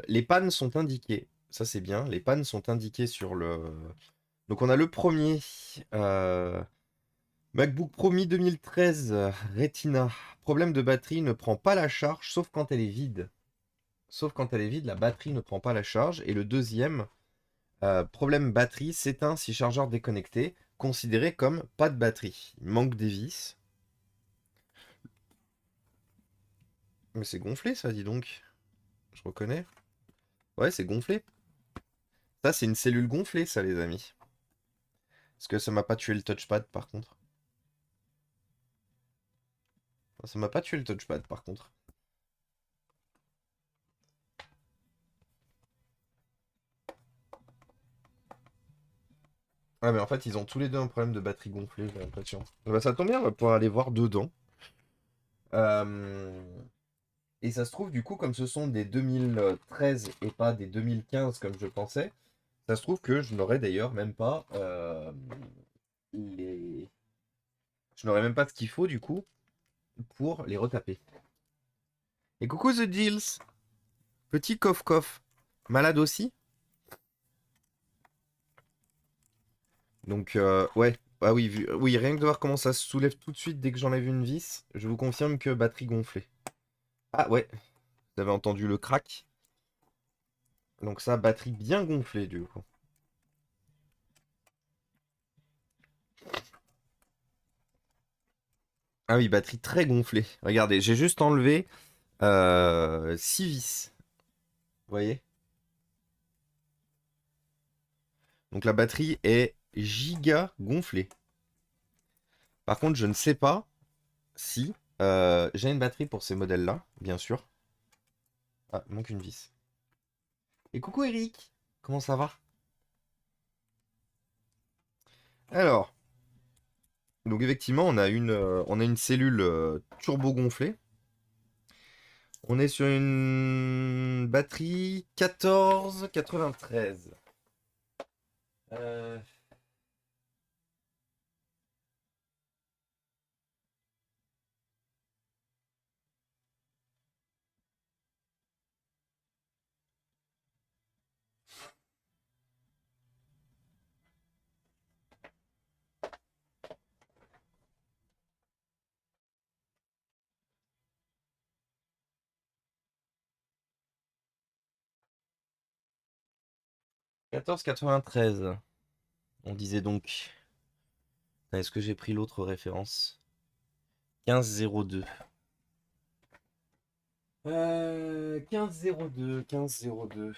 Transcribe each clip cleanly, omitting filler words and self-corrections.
Les pannes sont indiquées. Ça, c'est bien. Les pannes sont indiquées sur le... Donc, on a le premier. euh, MacBook Pro Mi 2013 Retina. Problème de batterie, ne prend pas la charge, sauf quand elle est vide. Sauf quand elle est vide, la batterie ne prend pas la charge. Et le deuxième, problème batterie, s'éteint si chargeur déconnecté, considéré comme pas de batterie. Il manque des vis. Mais c'est gonflé ça, dis donc. Je reconnais. Ouais, c'est gonflé. Ça, c'est une cellule gonflée, ça, les amis. Est-ce que ça m'a pas tué le touchpad, par contre? Ça m'a pas tué le touchpad, par contre. Ah, mais en fait, ils ont tous les deux un problème de batterie gonflée, j'ai l'impression. Bah, ça tombe bien, on va pouvoir aller voir dedans. Euh, Et ça se trouve, du coup, comme ce sont des 2013 et pas des 2015 comme je pensais, ça se trouve que je n'aurais d'ailleurs même pas les... Je n'aurais même pas ce qu'il faut, du coup, pour les retaper. Et coucou The Deals! Petit coff-coff. Malade aussi? Donc, ouais. Ah oui, oui, rien que de voir comment ça se soulève tout de suite dès que j'enlève une vis, je vous confirme que batterie gonflée. Ah ouais, vous avez entendu le crack. Donc ça, batterie bien gonflée du coup. Ah oui, batterie très gonflée. Regardez, j'ai juste enlevé 6 vis. Vous voyez? Donc la batterie est giga gonflée. Par contre, je ne sais pas si j'ai une batterie pour ces modèles-là, bien sûr. Ah, il manque une vis. Et coucou Eric, comment ça va? Alors, donc effectivement, on a une cellule turbo gonflée. On est sur une batterie 1493. Euh, 1493. On disait donc. Est-ce que j'ai pris l'autre référence? 1502. 1502, 1502.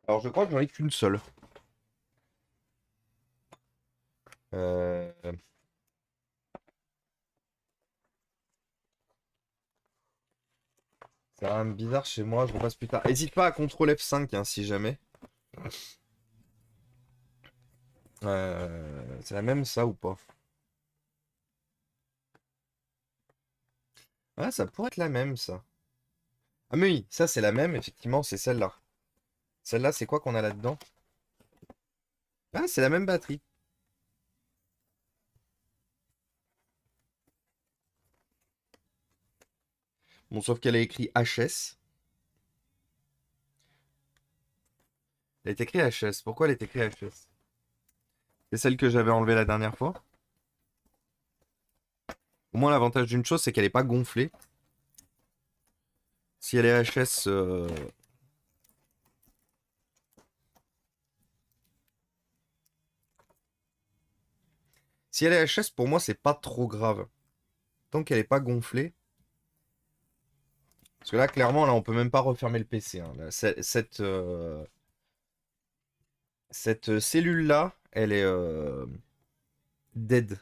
Alors je crois que j'en ai qu'une seule. Euh, C'est un bizarre chez moi, je repasse plus tard. N'hésite pas à CTRL F5 hein, si jamais. C'est la même ça ou pas? Ah, ça pourrait être la même ça. Ah mais oui, ça c'est la même, effectivement, c'est celle-là. Celle-là, c'est quoi qu'on a là-dedans? Ah, c'est la même batterie. Bon, sauf qu'elle a écrit HS. Elle est écrit HS. Pourquoi elle est écrit HS? C'est celle que j'avais enlevée la dernière fois. Au moins, l'avantage d'une chose, c'est qu'elle n'est pas gonflée. Si elle est HS, si elle est HS, pour moi, c'est pas trop grave. Tant qu'elle n'est pas gonflée. Parce que là, clairement, là, on peut même pas refermer le PC. Hein. Là, cette cellule-là, elle est dead.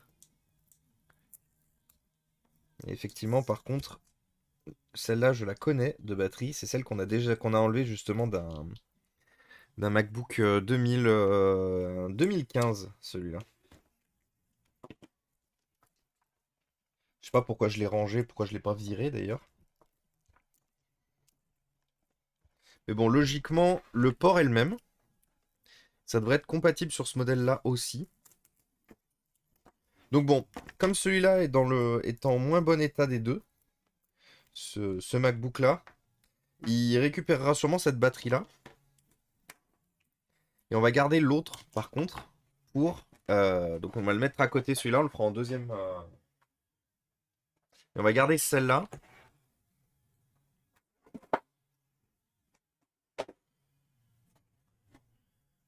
Et effectivement, par contre, celle-là, je la connais de batterie. C'est celle qu'on a enlevée justement d'un d'un MacBook 2015, celui-là. Je sais pas pourquoi je l'ai rangé, pourquoi je l'ai pas viré d'ailleurs. Mais bon, logiquement, le port est le même. Ça devrait être compatible sur ce modèle-là aussi. Donc bon, comme celui-là est en moins bon état des deux, ce MacBook-là, il récupérera sûrement cette batterie-là. Et on va garder l'autre, par contre, pour... donc on va le mettre à côté celui-là, on le fera en deuxième... Et on va garder celle-là.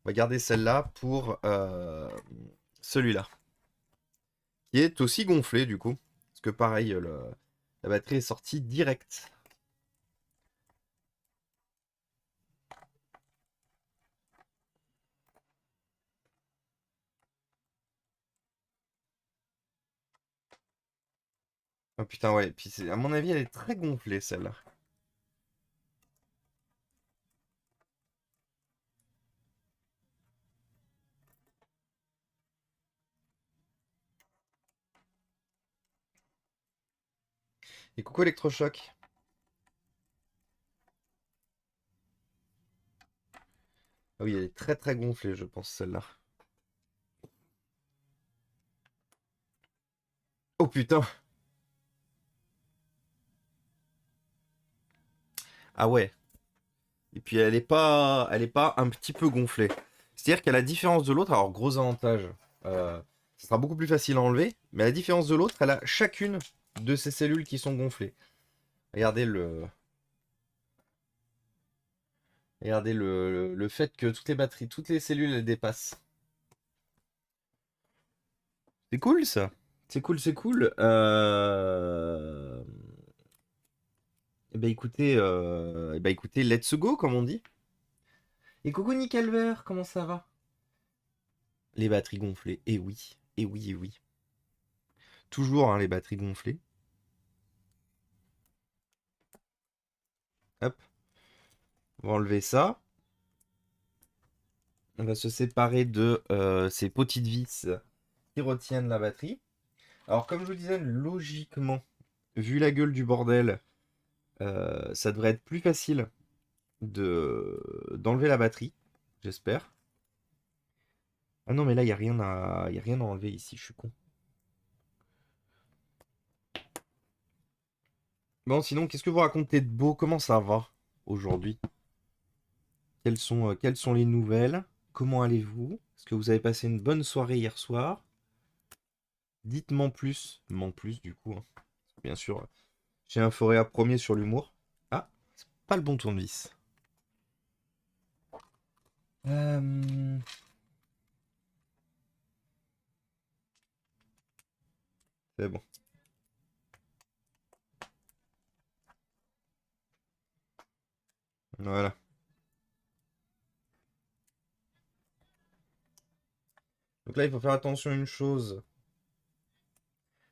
On va garder celle-là pour celui-là. Qui est aussi gonflé du coup. Parce que pareil, la batterie est sortie direct. Oh putain ouais, puis à mon avis elle est très gonflée celle-là. Et coucou Electrochoc. Ah oui, elle est très très gonflée je pense celle-là. Oh putain. Ah ouais. Et puis elle est pas un petit peu gonflée. C'est-à-dire qu'à la différence de l'autre, alors gros avantage, ce sera beaucoup plus facile à enlever, mais à la différence de l'autre, elle a chacune de ces cellules qui sont gonflées. Regardez le fait que toutes les batteries, toutes les cellules, elles dépassent. C'est cool ça. C'est cool, c'est cool. Eh ben écoutez, let's go comme on dit. Et coucou Nickelver, comment ça va? Les batteries gonflées, et oui, et oui, et oui. Toujours hein, les batteries gonflées. Hop, on va enlever ça. On va se séparer de ces petites vis qui retiennent la batterie. Alors comme je vous disais, logiquement, vu la gueule du bordel, ça devrait être plus facile d'enlever la batterie, j'espère. Ah non mais là, y a rien à enlever ici, je suis con. Bon, sinon, qu'est-ce que vous racontez de beau? Comment ça va aujourd'hui? Quelles sont les nouvelles? Comment allez-vous? Est-ce que vous avez passé une bonne soirée hier soir? Dites-m'en plus. M'en plus, du coup, hein. Bien sûr, j'ai un forêt à premier sur l'humour. Ah, c'est pas le bon tournevis. Euh, C'est bon. Voilà. Donc là, il faut faire attention à une chose.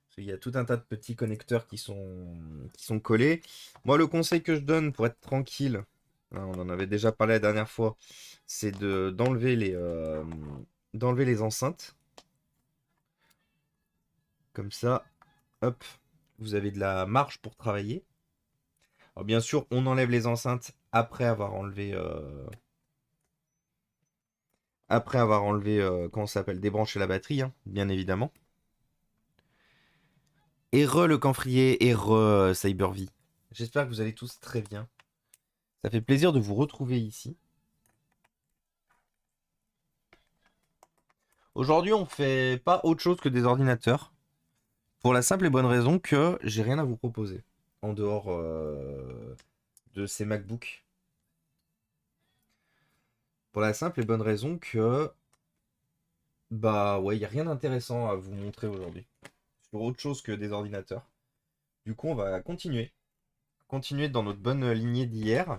Parce qu'il y a tout un tas de petits connecteurs qui sont collés. Moi, le conseil que je donne pour être tranquille, hein, on en avait déjà parlé la dernière fois, c'est d'enlever les enceintes. Comme ça, hop, vous avez de la marge pour travailler. Alors bien sûr, on enlève les enceintes après avoir enlevé, comment ça s'appelle, débrancher la batterie, hein, bien évidemment. Et re le camphrier, et re Cybervie. J'espère que vous allez tous très bien. Ça fait plaisir de vous retrouver ici. Aujourd'hui, on fait pas autre chose que des ordinateurs. Pour la simple et bonne raison que j'ai rien à vous proposer. En dehors de ces MacBooks. Pour la simple et bonne raison que bah ouais, il n'y a rien d'intéressant à vous montrer aujourd'hui. Sur autre chose que des ordinateurs. Du coup, on va continuer. Continuer dans notre bonne lignée d'hier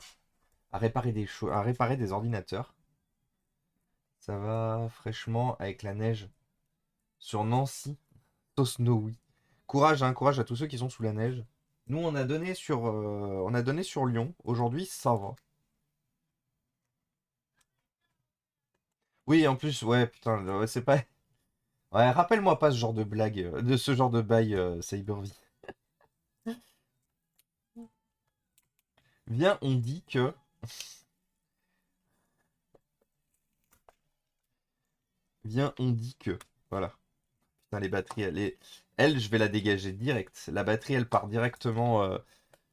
à réparer à réparer des ordinateurs. Ça va fraîchement avec la neige sur Nancy. So snowy. Courage, hein, courage à tous ceux qui sont sous la neige. Nous, on a donné sur Lyon. Aujourd'hui, ça va. Oui, en plus, ouais, putain, ouais, c'est pas. Ouais, rappelle-moi pas ce genre de blague, de ce genre de bail, Cybervie. Viens, on dit que. Viens, on dit que. Voilà. Putain, les batteries, elle, je vais la dégager direct. La batterie, elle part directement. Vous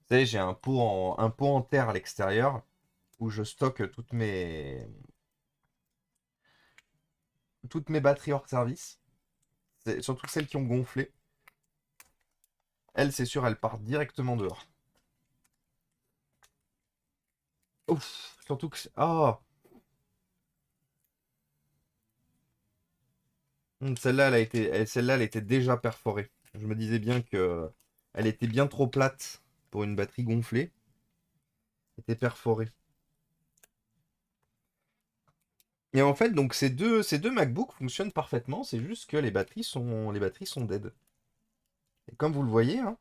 savez, j'ai un pot en terre à l'extérieur où je stocke toutes mes batteries hors service. Surtout celles qui ont gonflé. Elle, c'est sûr, elle part directement dehors. Ouf, surtout que. Ah, celle-là, celle-là, elle était déjà perforée. Je me disais bien que elle était bien trop plate pour une batterie gonflée. Elle était perforée. Et en fait, donc ces deux MacBooks fonctionnent parfaitement. C'est juste que les batteries sont dead. Et comme vous le voyez, hein,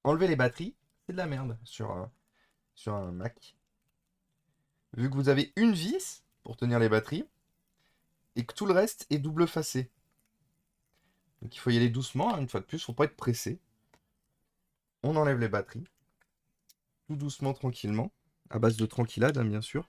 enlever les batteries, c'est de la merde sur un Mac. Vu que vous avez une vis pour tenir les batteries et que tout le reste est double facé. Donc il faut y aller doucement, hein, une fois de plus, faut pas être pressé. On enlève les batteries, tout doucement, tranquillement, à base de tranquillade, hein, bien sûr.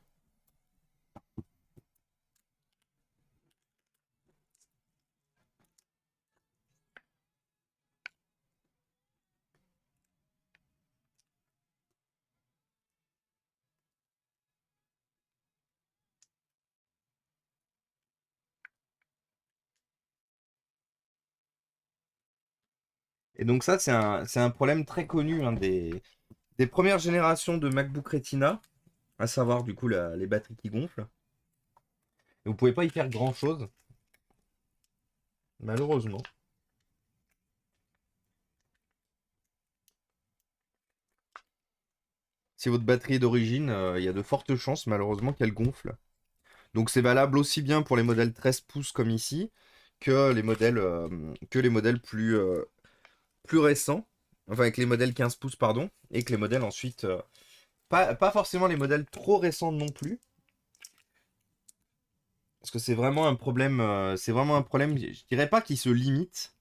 Et donc ça, c'est un problème très connu, hein, des premières générations de MacBook Retina, à savoir du coup les batteries qui gonflent. Et vous pouvez pas y faire grand-chose, malheureusement. Si votre batterie est d'origine, il y a de fortes chances malheureusement qu'elle gonfle. Donc c'est valable aussi bien pour les modèles 13 pouces comme ici, que les modèles plus récents, enfin avec les modèles 15 pouces pardon, et que les modèles ensuite, pas forcément les modèles trop récents non plus, parce que c'est vraiment un problème, je dirais pas qui se limite,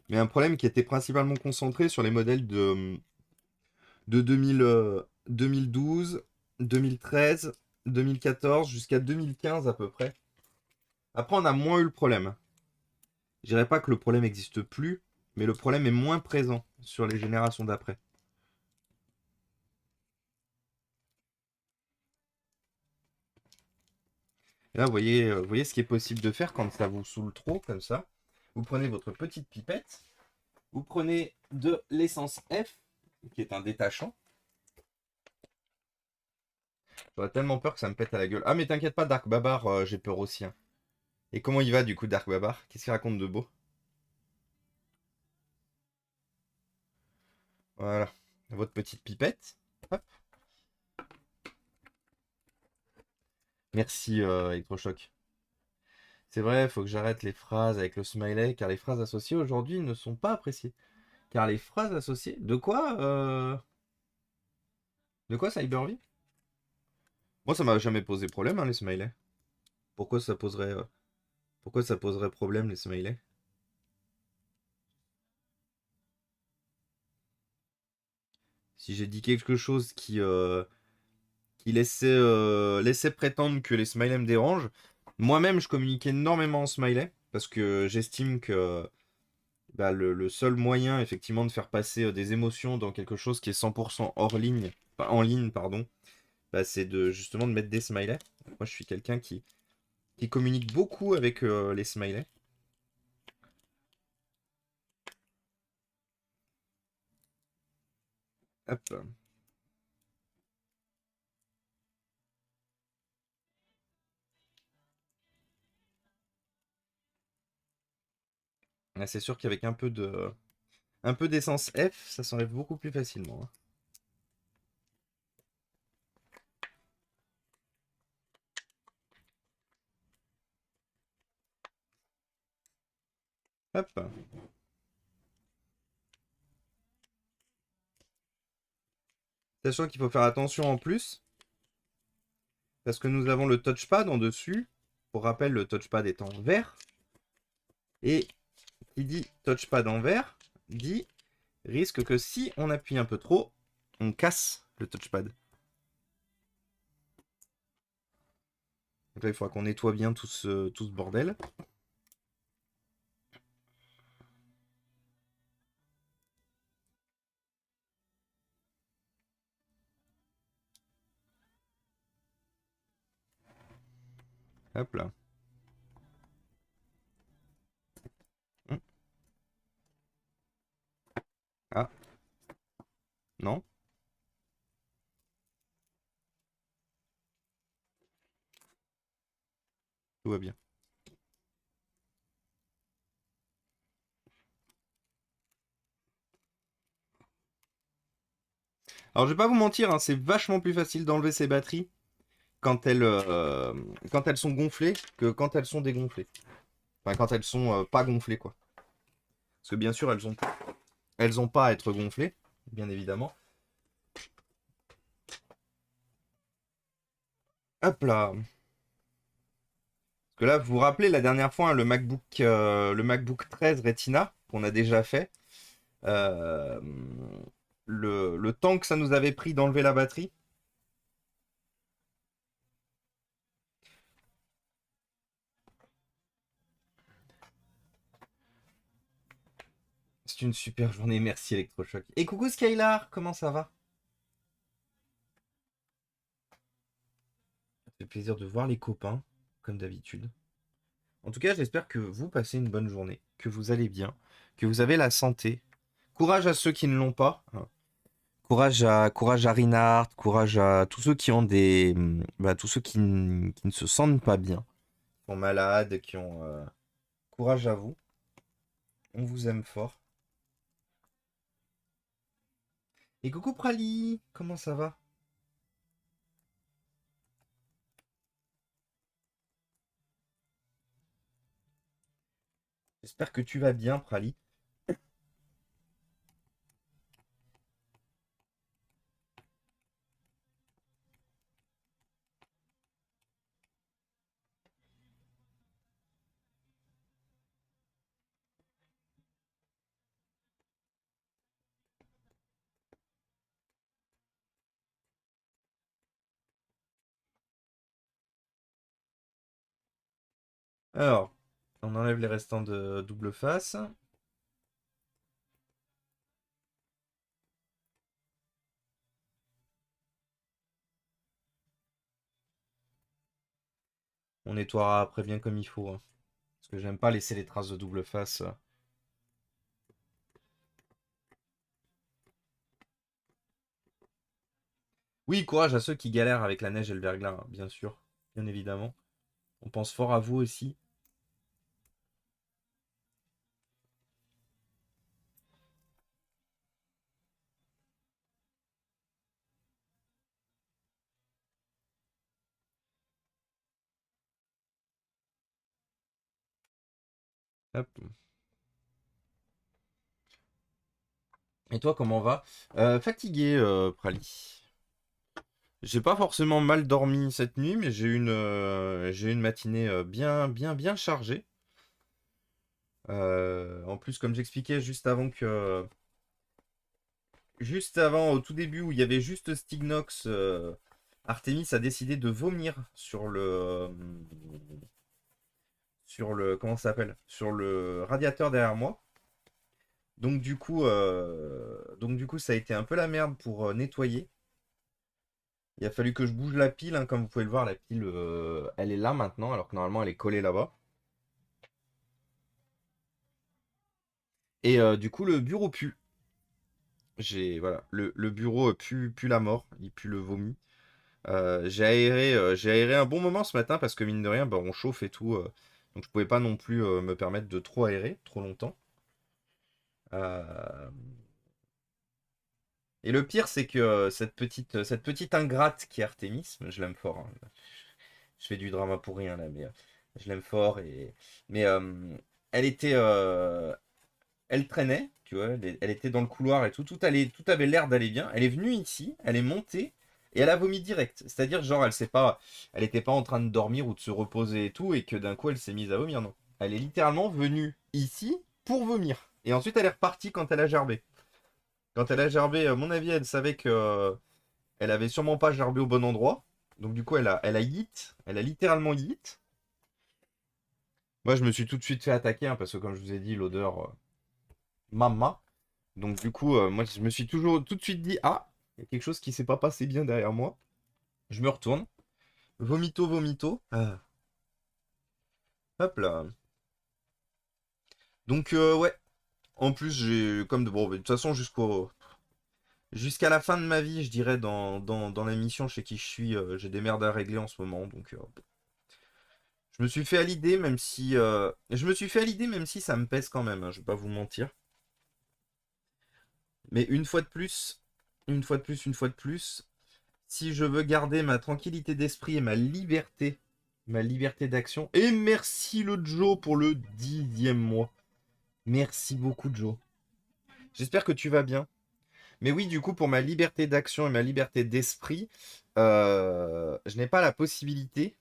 mais un problème qui était principalement concentré sur les modèles de 2000, 2012, 2013, 2014 jusqu'à 2015 à peu près. Après, on a moins eu le problème. Je dirais pas que le problème n'existe plus, mais le problème est moins présent sur les générations d'après. Et là, vous voyez ce qui est possible de faire quand ça vous saoule trop, comme ça. Vous prenez votre petite pipette, vous prenez de l'essence F, qui est un détachant. J'aurais tellement peur que ça me pète à la gueule. Ah, mais t'inquiète pas, Dark Babar, j'ai peur aussi, hein. Et comment il va du coup, Dark Babar? Qu'est-ce qu'il raconte de beau? Voilà, votre petite pipette. Hop. Merci, Electrochoc. C'est vrai, il faut que j'arrête les phrases avec le smiley, car les phrases associées aujourd'hui ne sont pas appréciées. Car les phrases associées. De quoi, Cybervie? Moi, ça m'a jamais posé problème, hein, les smileys. Pourquoi ça poserait, euh, pourquoi ça poserait problème, les smileys? Si j'ai dit quelque chose qui laissait prétendre que les smileys me dérangent, moi-même, je communique énormément en smiley, parce que j'estime que bah, le seul moyen, effectivement, de faire passer des émotions dans quelque chose qui est 100% hors ligne, enfin, en ligne, pardon, bah, c'est justement de mettre des smileys. Moi, je suis quelqu'un qui communique beaucoup avec les smileys. Hop. Ah, c'est sûr qu'avec un peu d'essence F, ça s'enlève beaucoup plus facilement, hein. Hop. Sachant qu'il faut faire attention en plus, parce que nous avons le touchpad en dessus. Pour rappel, le touchpad est en vert. Et qui dit touchpad en vert, dit risque que si on appuie un peu trop, on casse le touchpad. Donc là, il faudra qu'on nettoie bien tout ce bordel. Hop là. Ah, non. Tout va bien. Alors, je vais pas vous mentir, hein, c'est vachement plus facile d'enlever ces batteries quand elles sont gonflées que quand elles sont dégonflées. Enfin, quand elles sont pas gonflées, quoi. Parce que bien sûr, elles ont pas à être gonflées, bien évidemment. Hop là. Parce que là, vous vous rappelez la dernière fois, hein, le MacBook 13 Retina qu'on a déjà fait. euh, le temps que ça nous avait pris d'enlever la batterie. C'est une super journée, merci Electrochoc. Et coucou Skylar, comment ça va? Ça fait plaisir de voir les copains, comme d'habitude. En tout cas, j'espère que vous passez une bonne journée, que vous allez bien, que vous avez la santé. Courage à ceux qui ne l'ont pas, hein. Courage à Rinard, courage à tous ceux qui ont tous ceux qui ne se sentent pas bien, qui sont malades, qui ont... Courage à vous, on vous aime fort. Et coucou Prali, comment ça va? J'espère que tu vas bien, Prali. Alors, on enlève les restants de double face. On nettoiera après bien comme il faut, hein. Parce que j'aime pas laisser les traces de double face. Oui, courage à ceux qui galèrent avec la neige et le verglas, hein, bien sûr. Bien évidemment. On pense fort à vous aussi. Hop. Et toi, comment va? Fatigué, Prali. J'ai pas forcément mal dormi cette nuit, mais j'ai eu une matinée bien chargée. En plus, comme j'expliquais juste avant, au tout début, où il y avait juste Stignox, Artemis a décidé de vomir comment ça s'appelle? Sur le radiateur derrière moi. Donc du coup, ça a été un peu la merde pour nettoyer. Il a fallu que je bouge la pile, hein, comme vous pouvez le voir, la pile, elle est là maintenant, alors que normalement elle est collée là-bas. Et du coup, le bureau pue. Voilà, le bureau pue la mort, il pue le vomi. J'ai aéré un bon moment ce matin parce que mine de rien, bah, on chauffe et tout. Donc je pouvais pas non plus me permettre de trop aérer trop longtemps. Euh, Et le pire, c'est que cette petite ingrate qui est Artemis, je l'aime fort, hein. Je fais du drama pour rien là, mais je l'aime fort. Mais elle était, elle traînait, tu vois, elle était dans le couloir et tout, tout avait l'air d'aller bien. Elle est venue ici, elle est montée Et elle a vomi direct. C'est-à-dire, genre, elle était pas en train de dormir ou de se reposer et tout, et que d'un coup, elle s'est mise à vomir. Non. Elle est littéralement venue ici pour vomir. Et ensuite, elle est repartie quand elle a gerbé. Quand elle a gerbé, à mon avis, elle savait que elle avait sûrement pas gerbé au bon endroit. Donc du coup, elle a yeet. Elle a littéralement yeet. Moi, je me suis tout de suite fait attaquer, hein, parce que comme je vous ai dit, l'odeur mama. Donc du coup, moi, je me suis toujours tout de suite dit, ah, il y a quelque chose qui s'est pas passé bien derrière moi. Je me retourne. Vomito, vomito. Ah. Hop là. Donc ouais. En plus, j'ai comme de bon, de toute façon jusqu'à la fin de ma vie, je dirais dans la mission chez qui je suis, j'ai des merdes à régler en ce moment, donc je me suis fait à l'idée, même si ça me pèse quand même, hein, je vais pas vous mentir. Mais une fois de plus, une fois de plus, une fois de plus, si je veux garder ma tranquillité d'esprit et ma liberté d'action, et merci le Joe pour le 10e mois. Merci beaucoup Joe. J'espère que tu vas bien. Mais oui, du coup, pour ma liberté d'action et ma liberté d'esprit, je n'ai pas la possibilité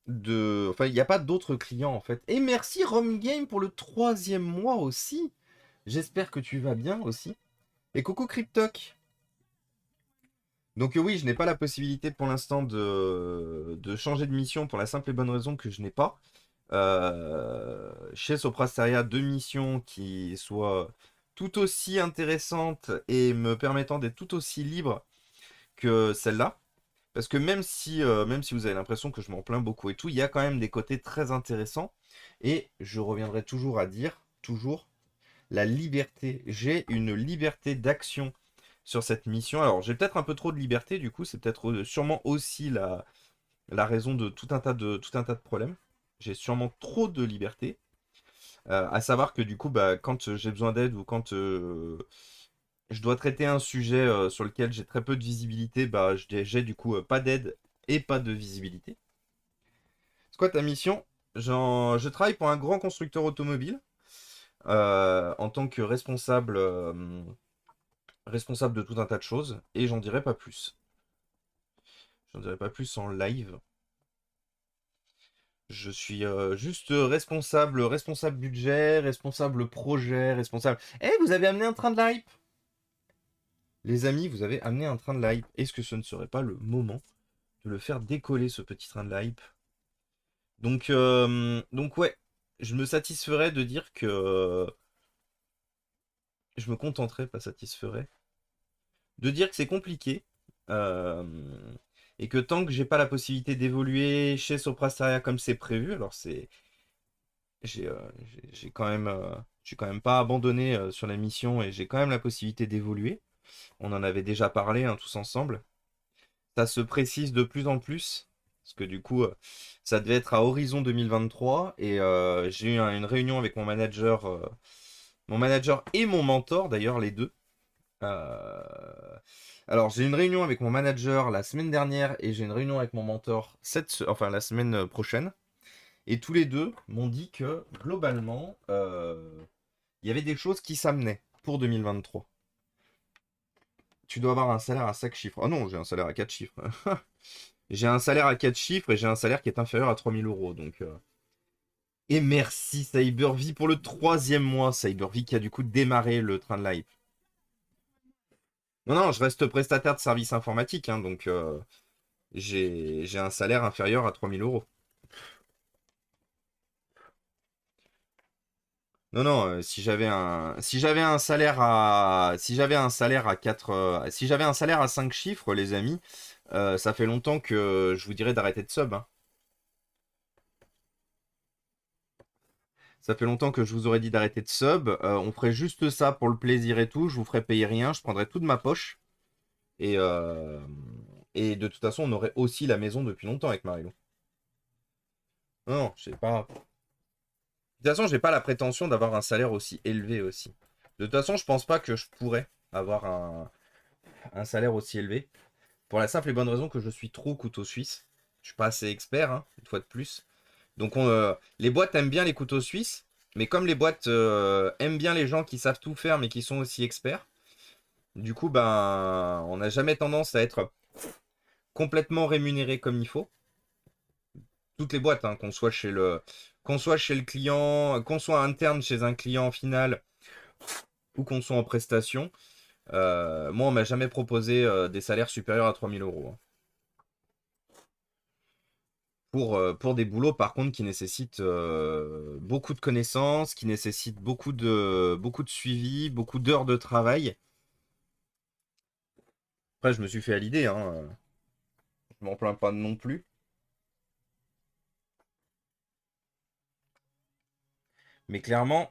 de... Enfin, il n'y a pas d'autres clients, en fait. Et merci Rom Game pour le 3e mois aussi. J'espère que tu vas bien aussi. Et coucou Cryptoc. Donc oui, je n'ai pas la possibilité pour l'instant de changer de mission pour la simple et bonne raison que je n'ai pas chez Soprasteria deux missions qui soient tout aussi intéressantes et me permettant d'être tout aussi libre que celle-là. Parce que même si vous avez l'impression que je m'en plains beaucoup et tout, il y a quand même des côtés très intéressants. Et je reviendrai toujours à dire, toujours, la liberté. J'ai une liberté d'action sur cette mission. Alors, j'ai peut-être un peu trop de liberté, du coup, c'est peut-être sûrement aussi la raison de tout un tas de problèmes. J'ai sûrement trop de liberté. À savoir que du coup, bah, quand j'ai besoin d'aide ou quand je dois traiter un sujet sur lequel j'ai très peu de visibilité, bah, j'ai du coup pas d'aide et pas de visibilité. C'est quoi ta mission? Je travaille pour un grand constructeur automobile en tant que responsable de tout un tas de choses et j'en dirai pas plus. J'en dirai pas plus en live. Je suis juste responsable budget, responsable projet, responsable. Eh, vous avez amené un train de la hype! Les amis, vous avez amené un train de la hype. Est-ce que ce ne serait pas le moment de le faire décoller, ce petit train de la hype? Donc ouais, je me satisferais de dire que... Je me contenterais, pas satisferais, de dire que c'est compliqué. euh, et que tant que j'ai pas la possibilité d'évoluer chez Soprasteria comme c'est prévu, alors c'est... J'ai quand même... j'ai quand même pas abandonné sur la mission et j'ai quand même la possibilité d'évoluer. On en avait déjà parlé hein, tous ensemble. Ça se précise de plus en plus. Parce que du coup, ça devait être à horizon 2023. Et j'ai eu une réunion avec mon manager et mon mentor, d'ailleurs, les deux. Euh, Alors, j'ai une réunion avec mon manager la semaine dernière et j'ai une réunion avec mon mentor enfin, la semaine prochaine. Et tous les deux m'ont dit que, globalement, il y avait des choses qui s'amenaient pour 2023. Tu dois avoir un salaire à 5 chiffres. Oh non, j'ai un salaire à 4 chiffres. J'ai un salaire à 4 chiffres et j'ai un salaire qui est inférieur à 3000 euros. Donc, Et merci Cybervie pour le 3e mois. Cybervie qui a du coup démarré le train de live. Non, non, je reste prestataire de services informatiques. Hein, donc, j'ai un salaire inférieur à 3000 euros. Non, non, si j'avais un salaire à, si j'avais un salaire à 4, si j'avais un salaire à 5 chiffres, les amis, ça fait longtemps que je vous dirais d'arrêter de sub. Hein. Ça fait longtemps que je vous aurais dit d'arrêter de sub. On ferait juste ça pour le plaisir et tout. Je vous ferais payer rien. Je prendrais tout de ma poche. Et, euh, et de toute façon, on aurait aussi la maison depuis longtemps avec Marilou. Non, non, je sais pas. De toute façon, j'ai pas la prétention d'avoir un salaire aussi élevé aussi. De toute façon, je pense pas que je pourrais avoir un salaire aussi élevé. Pour la simple et bonne raison que je suis trop couteau suisse. Je suis pas assez expert, hein, une fois de plus. Donc les boîtes aiment bien les couteaux suisses, mais comme les boîtes aiment bien les gens qui savent tout faire mais qui sont aussi experts, du coup ben on n'a jamais tendance à être complètement rémunéré comme il faut. Toutes les boîtes, hein, qu'on soit chez le client, qu'on soit interne chez un client final ou qu'on soit en prestation. Moi, on m'a jamais proposé des salaires supérieurs à 3000 € hein. Pour des boulots, par contre, qui nécessitent beaucoup de connaissances, qui nécessitent beaucoup de suivi, beaucoup d'heures de travail. Après, je me suis fait à l'idée, hein. Je m'en plains pas non plus. Mais clairement,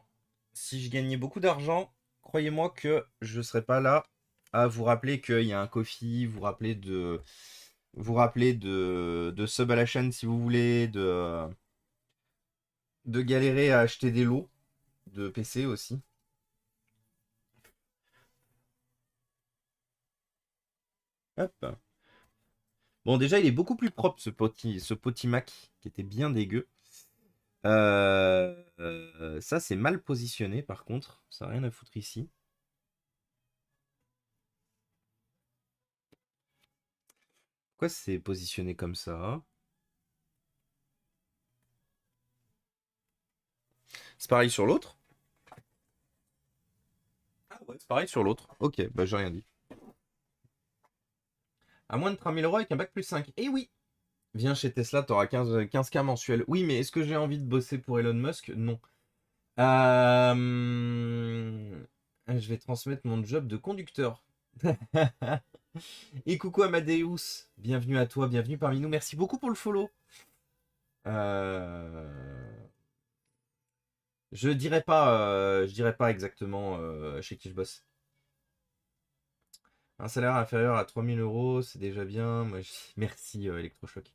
si je gagnais beaucoup d'argent, croyez-moi que je ne serais pas là à vous rappeler qu'il y a un Kofi, vous rappeler de sub à la chaîne si vous voulez, de galérer à acheter des lots de PC aussi. Hop. Bon, déjà, il est beaucoup plus propre ce petit Mac qui était bien dégueu. Ça, c'est mal positionné par contre. Ça n'a rien à foutre ici. Pourquoi c'est positionné comme ça? C'est pareil sur l'autre? Ah ouais, c'est pareil sur l'autre. Ok, bah j'ai rien dit. À moins de 3000 € avec un bac plus 5. Eh oui! Viens chez Tesla, t'auras 15K mensuel. Oui, mais est-ce que j'ai envie de bosser pour Elon Musk? Non. Je vais transmettre mon job de conducteur. Et coucou Amadeus, bienvenue à toi, bienvenue parmi nous. Merci beaucoup pour le follow. Je dirais pas exactement chez qui je bosse. Un salaire inférieur à 3000 €, c'est déjà bien. Merci Electrochoc.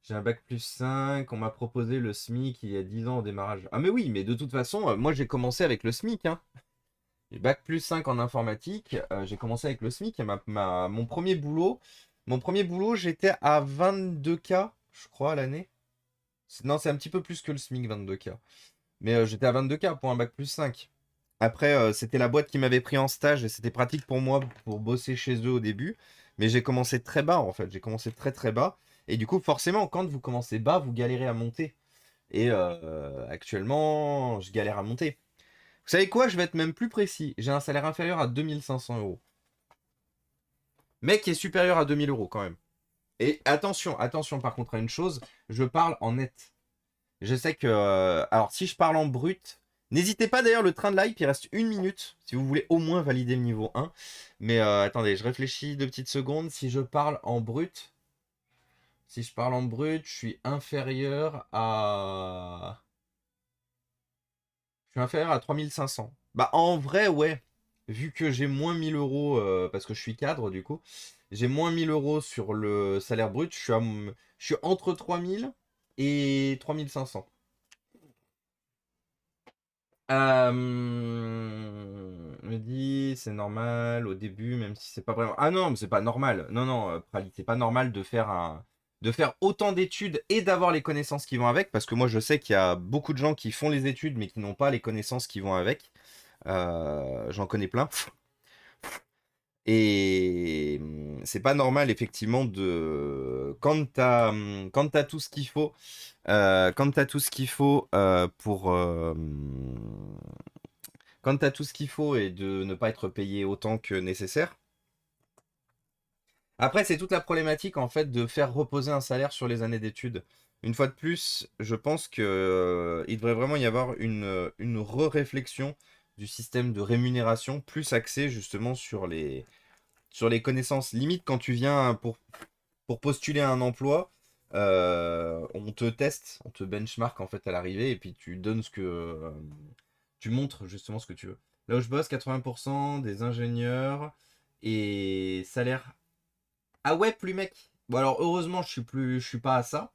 J'ai un bac plus 5, on m'a proposé le SMIC il y a 10 ans au démarrage. Ah mais oui, mais de toute façon, moi j'ai commencé avec le SMIC. Hein. J'ai bac plus 5 en informatique, j'ai commencé avec le SMIC. Et mon premier boulot, j'étais à 22K, je crois, à l'année. Non, c'est un petit peu plus que le SMIC, 22K. Mais j'étais à 22K pour un bac plus 5. Après, c'était la boîte qui m'avait pris en stage et c'était pratique pour moi pour bosser chez eux au début. Mais j'ai commencé très bas en fait. J'ai commencé très très bas. Et du coup, forcément, quand vous commencez bas, vous galérez à monter. Et actuellement, je galère à monter. Vous savez quoi? Je vais être même plus précis. J'ai un salaire inférieur à 2500 €. Mais qui est supérieur à 2000 € quand même. Et attention, attention par contre à une chose, je parle en net. Je sais que... alors si je parle en brut, n'hésitez pas d'ailleurs, le train de live, il reste 1 minute, si vous voulez au moins valider le niveau 1. Mais attendez, je réfléchis 2 petites secondes. Si je parle en brut, je suis inférieur à... Je suis inférieur à 3500. Bah en vrai, ouais. Vu que j'ai moins 1000 € parce que je suis cadre du coup, j'ai moins 1000 € sur le salaire brut, je suis entre 3000 et 3500. Me dit, c'est normal au début, même si c'est pas vraiment. Ah non, mais c'est pas normal. Non, non, Prali, c'est pas normal de faire autant d'études et d'avoir les connaissances qui vont avec, parce que moi je sais qu'il y a beaucoup de gens qui font les études mais qui n'ont pas les connaissances qui vont avec. J'en connais plein. Et c'est pas normal effectivement quand t'as tout ce qu'il faut, quand t'as tout ce qu'il faut quand t'as tout ce qu'il faut et de ne pas être payé autant que nécessaire. Après, c'est toute la problématique en fait de faire reposer un salaire sur les années d'études. Une fois de plus, je pense que il devrait vraiment y avoir une re-réflexion du système de rémunération plus axé justement sur les connaissances. Limite, quand tu viens pour postuler à un emploi, on te teste, on te benchmark en fait à l'arrivée et puis tu donnes tu montres justement ce que tu veux. Là où je bosse, 80% des ingénieurs et salaire. Ah ouais, plus mec. Bon alors heureusement je suis pas à ça.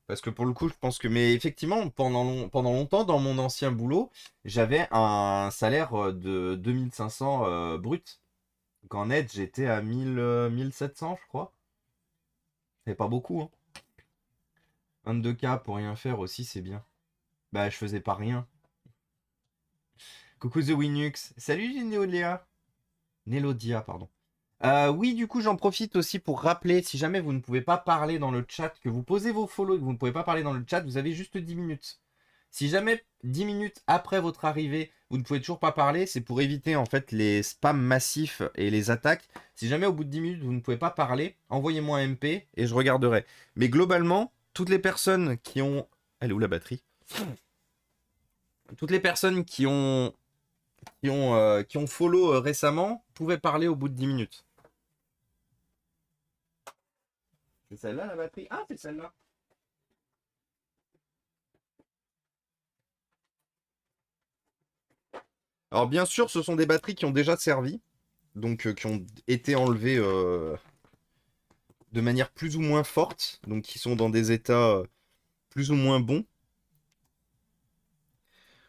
Parce que pour le coup, je pense que. Mais effectivement, pendant longtemps, dans mon ancien boulot, j'avais un salaire de 2500 brut. Donc en net, j'étais à 1700, je crois. C'est pas beaucoup, hein. 22K pour rien faire aussi, c'est bien. Bah, je faisais pas rien. Coucou The Winux. Salut Néodia. Nélodia, pardon. Oui, du coup, j'en profite aussi pour rappeler, si jamais vous ne pouvez pas parler dans le chat, que vous posez vos follow et que vous ne pouvez pas parler dans le chat, vous avez juste 10 minutes. Si jamais 10 minutes après votre arrivée, vous ne pouvez toujours pas parler, c'est pour éviter en fait les spams massifs et les attaques. Si jamais au bout de 10 minutes vous ne pouvez pas parler, envoyez-moi un MP et je regarderai. Mais globalement, toutes les personnes qui ont... Elle est où la batterie? Toutes les personnes qui ont follow récemment pouvaient parler au bout de 10 minutes. C'est celle-là la batterie? Ah, c'est celle-là. Alors bien sûr, ce sont des batteries qui ont déjà servi, donc qui ont été enlevées de manière plus ou moins forte, donc qui sont dans des états plus ou moins bons,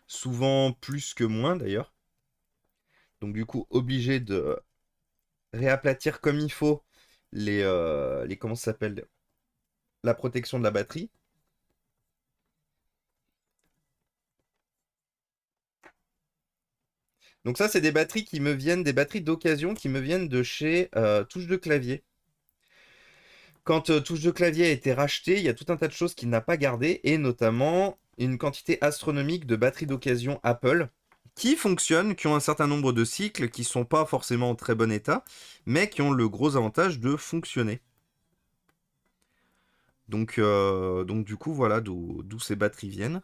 souvent plus que moins d'ailleurs. Donc du coup, obligé de réaplatir comme il faut les comment ça s'appelle, la protection de la batterie. Donc ça, c'est des batteries qui me viennent, des batteries d'occasion qui me viennent de chez Touche de Clavier. Quand Touche de Clavier a été racheté, il y a tout un tas de choses qu'il n'a pas gardées, et notamment une quantité astronomique de batteries d'occasion Apple, qui fonctionnent, qui ont un certain nombre de cycles, qui sont pas forcément en très bon état, mais qui ont le gros avantage de fonctionner. Donc du coup, voilà d'où ces batteries viennent.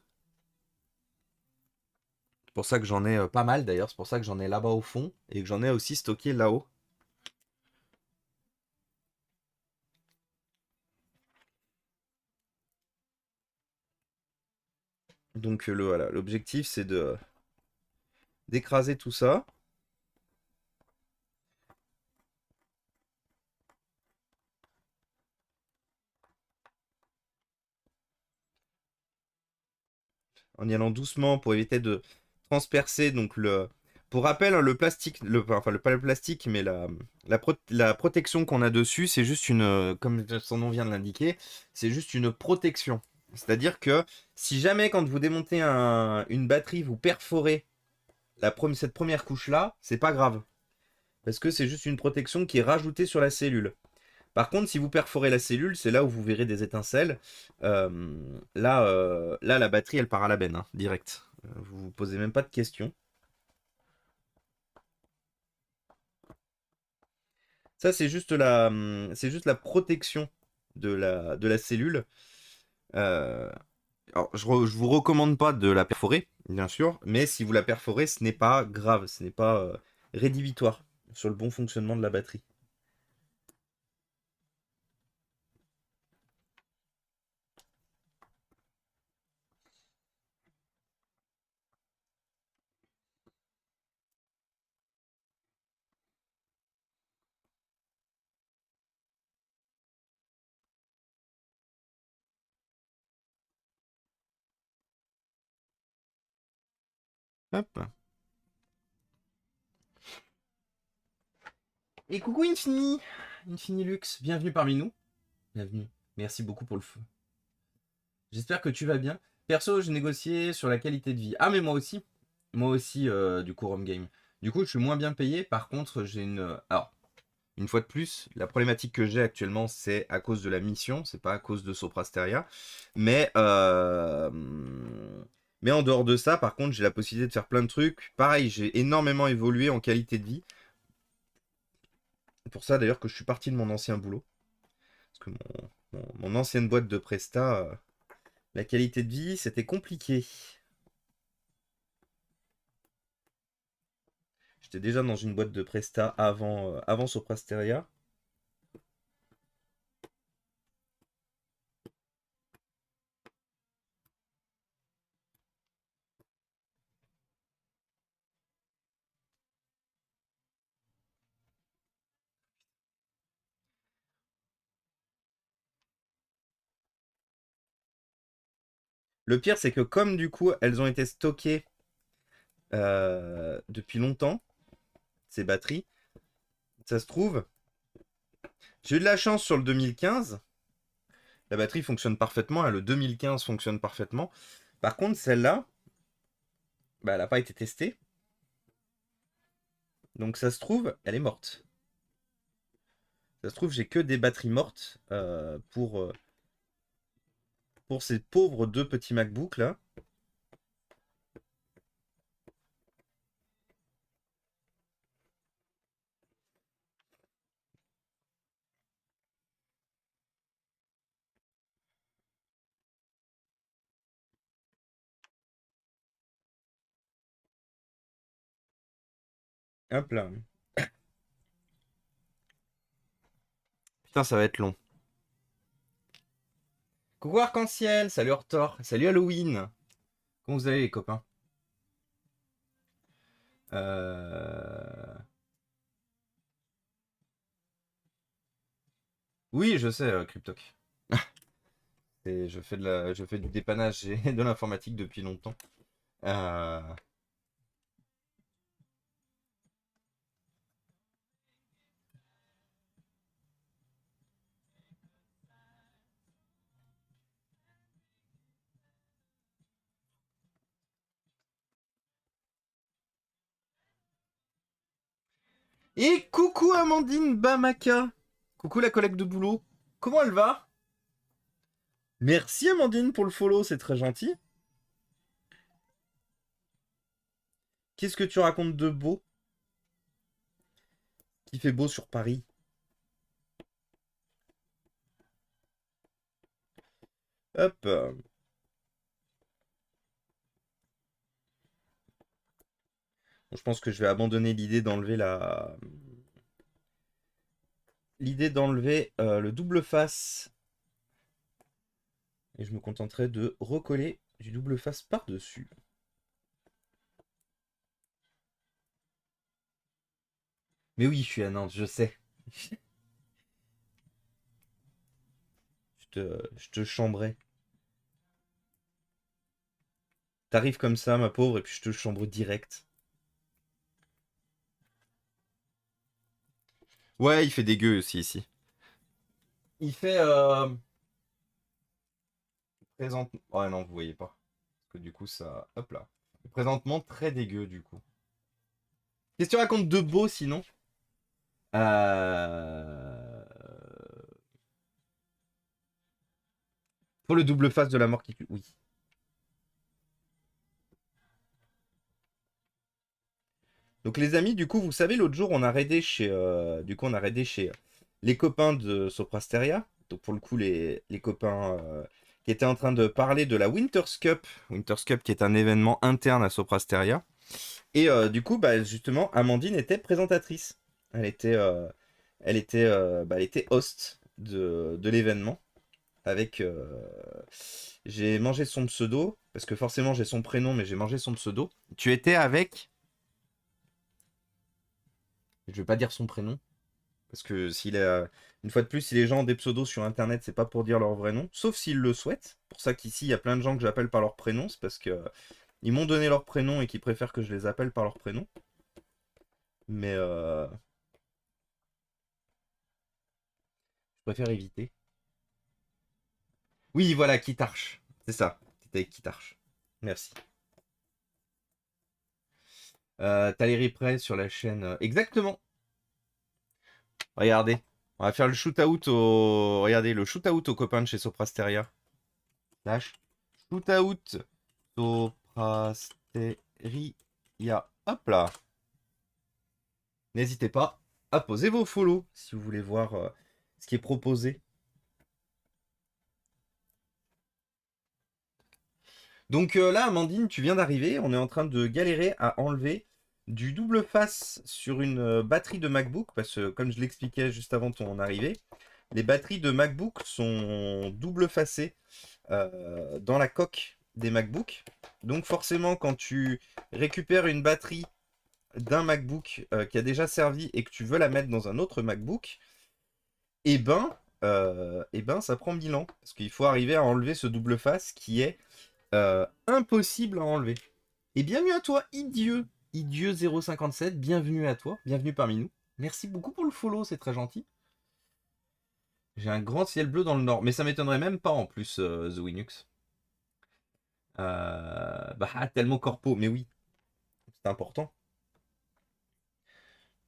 C'est pour ça que j'en ai pas mal d'ailleurs, c'est pour ça que j'en ai là-bas au fond, et que j'en ai aussi stocké là-haut. Donc voilà, l'objectif c'est de d'écraser tout ça. En y allant doucement pour éviter de transpercer. Donc pour rappel, hein, le plastique, pas le plastique, mais la protection qu'on a dessus, c'est juste comme son nom vient de l'indiquer, c'est juste une protection. C'est-à-dire que si jamais quand vous démontez une batterie, vous perforez cette première couche-là, c'est pas grave. Parce que c'est juste une protection qui est rajoutée sur la cellule. Par contre, si vous perforez la cellule, c'est là où vous verrez des étincelles. Là, la batterie, elle part à la benne, hein, direct. Vous vous posez même pas de questions. Ça, c'est juste la protection de la cellule. Euh, alors, je vous recommande pas de la perforer, bien sûr, mais si vous la perforez, ce n'est pas grave, ce n'est pas rédhibitoire sur le bon fonctionnement de la batterie. Hop. Et coucou Infini, Infinilux, bienvenue parmi nous. Bienvenue. Merci beaucoup pour le feu. J'espère que tu vas bien. Perso, j'ai négocié sur la qualité de vie. Ah, mais moi aussi. Moi aussi, du coup, Rome Game. Du coup, je suis moins bien payé. Par contre, j'ai une. Alors, une fois de plus, la problématique que j'ai actuellement, c'est à cause de la mission. C'est pas à cause de Soprasteria. Mais, mais en dehors de ça, par contre, j'ai la possibilité de faire plein de trucs. Pareil, j'ai énormément évolué en qualité de vie. C'est pour ça, d'ailleurs, que je suis parti de mon ancien boulot. Parce que mon ancienne boîte de Presta, la qualité de vie, c'était compliqué. J'étais déjà dans une boîte de Presta avant Soprasteria. Le pire, c'est que comme du coup, elles ont été stockées depuis longtemps, ces batteries, ça se trouve, j'ai eu de la chance sur le 2015. La batterie fonctionne parfaitement, hein, le 2015 fonctionne parfaitement. Par contre, celle-là, bah, elle n'a pas été testée. Donc ça se trouve, elle est morte. Ça se trouve, j'ai que des batteries mortes pour ces pauvres deux petits MacBooks là. Hop là. Putain, ça va être long. Coucou Arc-en-Ciel, salut Hortor, salut Halloween. Comment vous allez les copains? Oui, je sais, Cryptoc. Je fais du dépannage et de l'informatique depuis longtemps. Euh, Et coucou Amandine Bamaka. Coucou la collègue de boulot. Comment elle va? Merci Amandine pour le follow, c'est très gentil. Qu'est-ce que tu racontes de beau? Qui fait beau sur Paris? Hop. Bon, je pense que je vais abandonner l'idée d'enlever le double face. Et je me contenterai de recoller du double face par-dessus. Mais oui, je suis à Nantes, je sais. Je te chambrerai. T'arrives comme ça, ma pauvre, et puis je te chambre direct. Ouais, il fait dégueu aussi ici. Il fait présente. Ouais, non, vous voyez pas. Parce que du coup, ça. Hop là. Présentement, très dégueu du coup. Qu'est-ce que tu racontes de beau sinon? Euh... Pour le double face de la mort qui tue. Oui. Donc les amis, du coup, vous savez, l'autre jour, on a raidé chez les copains de Soprasteria. Donc pour le coup, les copains qui étaient en train de parler de la Winter's Cup. Winter's Cup qui est un événement interne à Soprasteria. Et du coup, bah, justement, Amandine était présentatrice. Elle était host de l'événement. Avec, j'ai mangé son pseudo parce que forcément j'ai son prénom, mais j'ai mangé son pseudo. Tu étais avec, je vais pas dire son prénom parce que une fois de plus, si les gens ont des pseudos sur Internet, c'est pas pour dire leur vrai nom, sauf s'ils le souhaitent. Pour ça qu'ici il y a plein de gens que j'appelle par leur prénom, c'est parce que ils m'ont donné leur prénom et qu'ils préfèrent que je les appelle par leur prénom. Mais je préfère éviter. Oui, voilà, Kitarch. C'est ça. C'était avec Kitarch. Merci. T'as les replays sur la chaîne. Exactement. Regardez. On va faire le shoot-out Regardez, le shoot-out aux copains de chez Soprasteria. Slash. Shoot-out Soprasteria. Hop là. N'hésitez pas à poser vos follow si vous voulez voir ce qui est proposé. Donc là, Amandine, tu viens d'arriver. On est en train de galérer à enlever du double face sur une batterie de MacBook. Parce que, comme je l'expliquais juste avant ton arrivée, les batteries de MacBook sont double facées dans la coque des MacBook. Donc forcément, quand tu récupères une batterie d'un MacBook qui a déjà servi et que tu veux la mettre dans un autre MacBook, eh ben ça prend 1000 ans. Parce qu'il faut arriver à enlever ce double face qui est impossible à enlever. Et bienvenue à toi, Idieu. Idieu057, bienvenue à toi, bienvenue parmi nous. Merci beaucoup pour le follow, c'est très gentil. J'ai un grand ciel bleu dans le nord, mais ça m'étonnerait même pas en plus, The Winux. Bah, tellement corpo, mais oui, c'est important.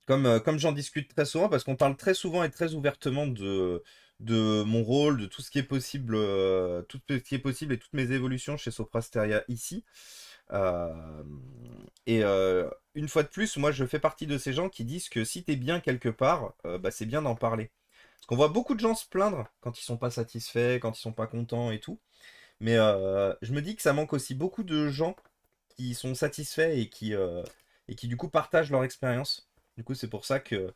Comme j'en discute très souvent, parce qu'on parle très souvent et très ouvertement de mon rôle, de tout ce qui est possible, tout ce qui est possible et toutes mes évolutions chez Soprasteria ici. Euh, une fois de plus, moi je fais partie de ces gens qui disent que si t'es bien quelque part, bah, c'est bien d'en parler. Parce qu'on voit beaucoup de gens se plaindre quand ils sont pas satisfaits, quand ils sont pas contents et tout. Mais je me dis que ça manque aussi beaucoup de gens qui sont satisfaits et qui du coup partagent leur expérience. Du coup, c'est pour ça que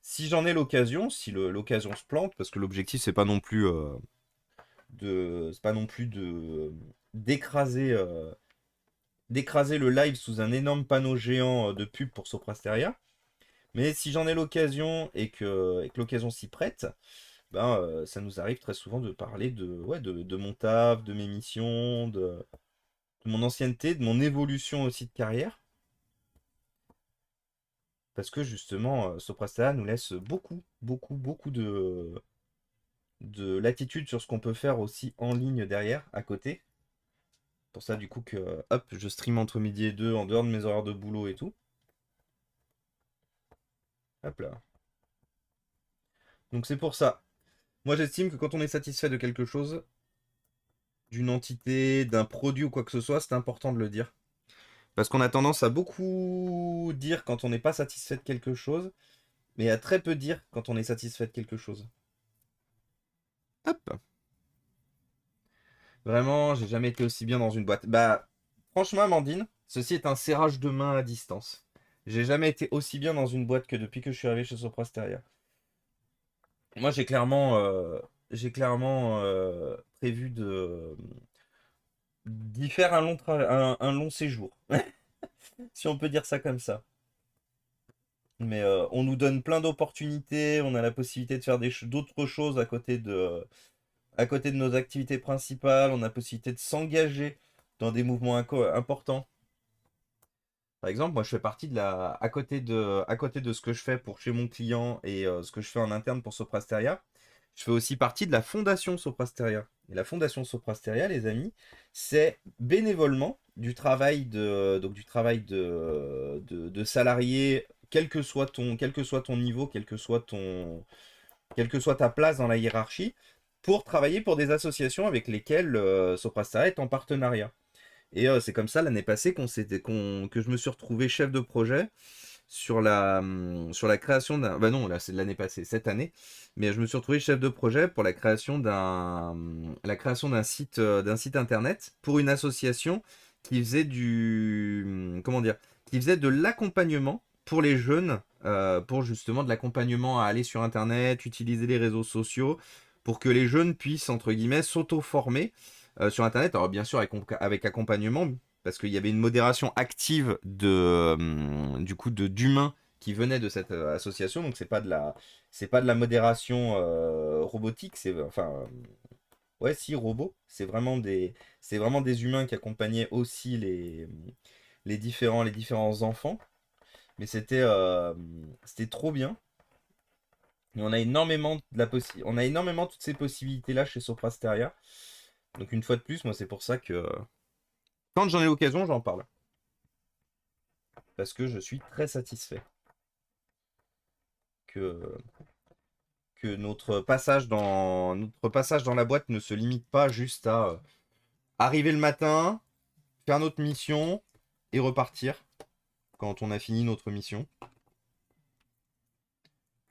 si j'en ai l'occasion, si l'occasion se plante, parce que l'objectif c'est pas non plus c'est pas non plus de d'écraser d'écraser le live sous un énorme panneau géant de pub pour Soprasteria. Mais si j'en ai l'occasion et que l'occasion s'y prête, ben, ça nous arrive très souvent de parler ouais, de mon taf, de mes missions, de mon ancienneté, de mon évolution aussi de carrière. Parce que justement, Soprasteria nous laisse beaucoup de latitude sur ce qu'on peut faire aussi en ligne derrière, à côté. Pour ça, du coup, que hop, je stream entre midi et deux en dehors de mes horaires de boulot et tout. Hop là. Donc c'est pour ça. Moi, j'estime que quand on est satisfait de quelque chose, d'une entité, d'un produit ou quoi que ce soit, c'est important de le dire. Parce qu'on a tendance à beaucoup dire quand on n'est pas satisfait de quelque chose, mais à très peu dire quand on est satisfait de quelque chose. Hop. Vraiment, j'ai jamais été aussi bien dans une boîte. Bah, franchement, Amandine, ceci est un serrage de main à distance. J'ai jamais été aussi bien dans une boîte que depuis que je suis arrivé chez Soprasteria. Moi, j'ai clairement prévu d'y faire un long séjour, si on peut dire ça comme ça. Mais on nous donne plein d'opportunités, on a la possibilité de faire d'autres choses à côté de nos activités principales, on a la possibilité de s'engager dans des mouvements importants. Par exemple, moi je fais partie de à côté de ce que je fais pour chez mon client et ce que je fais en interne pour Soprasteria, je fais aussi partie de la fondation Soprasteria. Et la fondation Soprasteria, les amis, c'est bénévolement du travail de salarié, quel que soit ton niveau, quelle que soit ta place dans la hiérarchie, pour travailler pour des associations avec lesquelles Soprasteria est en partenariat. Et c'est comme ça l'année passée que je me suis retrouvé chef de projet sur la création d'un. Bah non, là c'est de l'année passée, cette année. Mais je me suis retrouvé chef de projet pour la création d'un site internet pour une association qui faisait comment dire, qui faisait de l'accompagnement pour les jeunes, pour justement de l'accompagnement à aller sur internet, utiliser les réseaux sociaux, pour que les jeunes puissent entre guillemets s'auto-former sur internet. Alors bien sûr avec accompagnement, parce qu'il y avait une modération active du coup d'humains qui venaient de cette association. Donc c'est pas de la modération robotique, c'est enfin ouais si robot. C'est vraiment des humains qui accompagnaient aussi les différents enfants. Mais c'était trop bien. Et on a énormément on a énormément toutes ces possibilités là chez Soprasteria. Donc une fois de plus, moi c'est pour ça que quand j'en ai l'occasion, j'en parle. Parce que je suis très satisfait que, que notre passage dans la boîte ne se limite pas juste à arriver le matin, faire notre mission et repartir quand on a fini notre mission.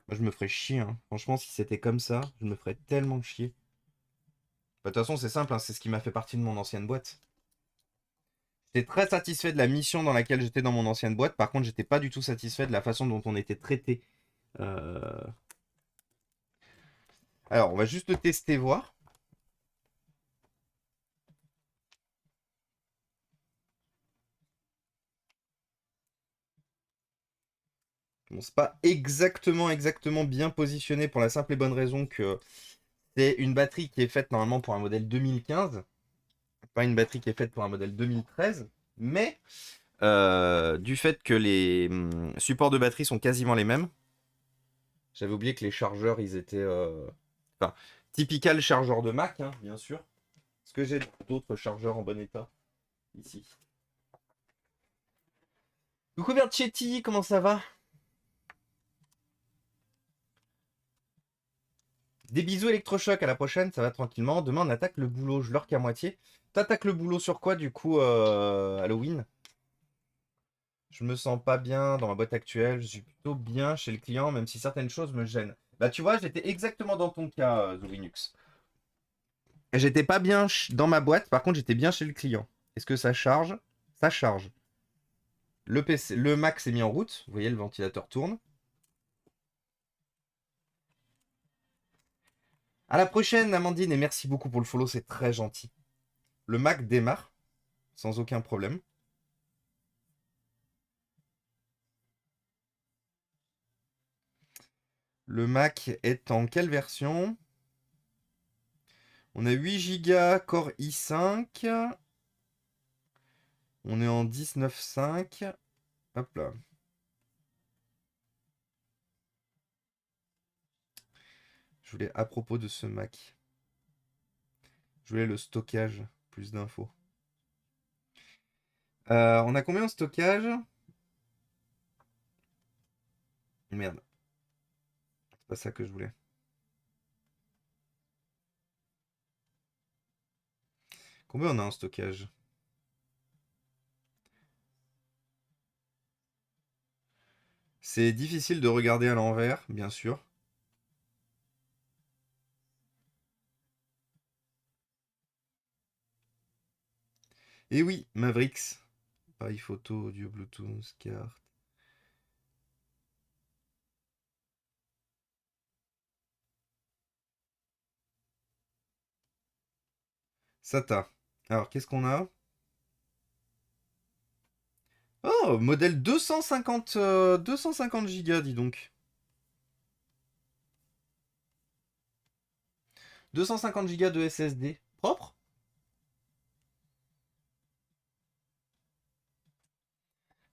Moi, je me ferais chier, hein. Franchement, si c'était comme ça, je me ferais tellement chier. Bah, de toute façon, c'est simple, hein, c'est ce qui m'a fait partie de mon ancienne boîte. J'étais très satisfait de la mission dans laquelle j'étais dans mon ancienne boîte. Par contre, j'étais pas du tout satisfait de la façon dont on était traité. Euh, Alors, on va juste le tester, voir. Bon, c'est pas exactement bien positionné pour la simple et bonne raison que c'est une batterie qui est faite normalement pour un modèle 2015, pas une batterie qui est faite pour un modèle 2013, mais du fait que les supports de batterie sont quasiment les mêmes, j'avais oublié que les chargeurs, ils étaient... Enfin, typical chargeur de Mac, hein, bien sûr. Est-ce que j'ai d'autres chargeurs en bon état ici? Coucou Berchetti, comment ça va? Des bisous électrochoc, à la prochaine, ça va tranquillement. Demain, on attaque le boulot, je leur qu'à moitié. T'attaques le boulot sur quoi, du coup, Halloween? Je me sens pas bien dans ma boîte actuelle, je suis plutôt bien chez le client, même si certaines choses me gênent. Bah, tu vois, j'étais exactement dans ton cas, The Linux. J'étais pas bien dans ma boîte, par contre, j'étais bien chez le client. Est-ce que ça charge? Ça charge. Le PC, le Mac s'est mis en route. Vous voyez, le ventilateur tourne. À la prochaine, Amandine, et merci beaucoup pour le follow, c'est très gentil. Le Mac démarre, sans aucun problème. Le Mac est en quelle version? On a 8 Go Core i5. On est en 19.5. Hop là. Je voulais, à propos de ce Mac, je voulais le stockage, plus d'infos. On a combien en stockage? Merde. C'est pas ça que je voulais. Combien on a en stockage? C'est difficile de regarder à l'envers, bien sûr. Et oui, Mavericks. Pareil photo, audio, Bluetooth, carte. SATA. Alors, qu'est-ce qu'on a? Oh, modèle 250, 250 Go, dis donc. 250 Go de SSD. Propre?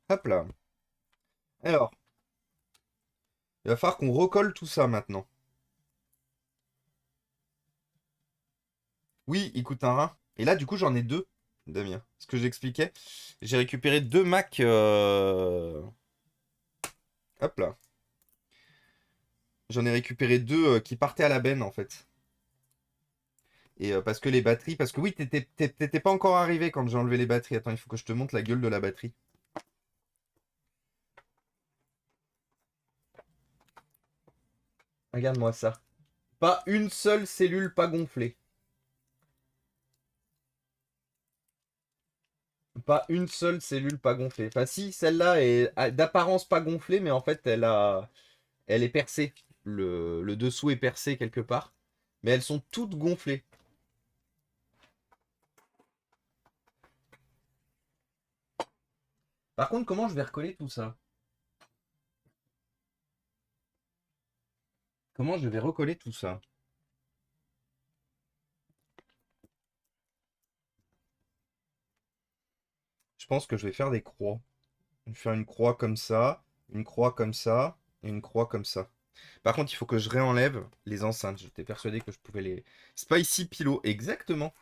Hop là. Alors, il va falloir qu'on recolle tout ça maintenant. Oui, il coûte un rein. Et là, du coup, j'en ai deux, Damien. Ce que j'expliquais. J'ai récupéré deux Mac. Hop là. J'en ai récupéré deux qui partaient à la benne, en fait. Et parce que les batteries. Parce que oui, t'étais pas encore arrivé quand j'ai enlevé les batteries. Attends, il faut que je te montre la gueule de la batterie. Regarde-moi ça. Pas une seule cellule pas gonflée. Pas une seule cellule pas gonflée. Enfin, si, celle-là est d'apparence pas gonflée, mais en fait, elle est percée. Le dessous est percé quelque part. Mais elles sont toutes gonflées. Par contre, comment je vais recoller tout ça? Comment je vais recoller tout ça? Je pense que je vais faire des croix. Je vais faire une croix comme ça, une croix comme ça, et une croix comme ça. Par contre, il faut que je réenlève les enceintes. J'étais persuadé que je pouvais les... Spicy Pillow, exactement.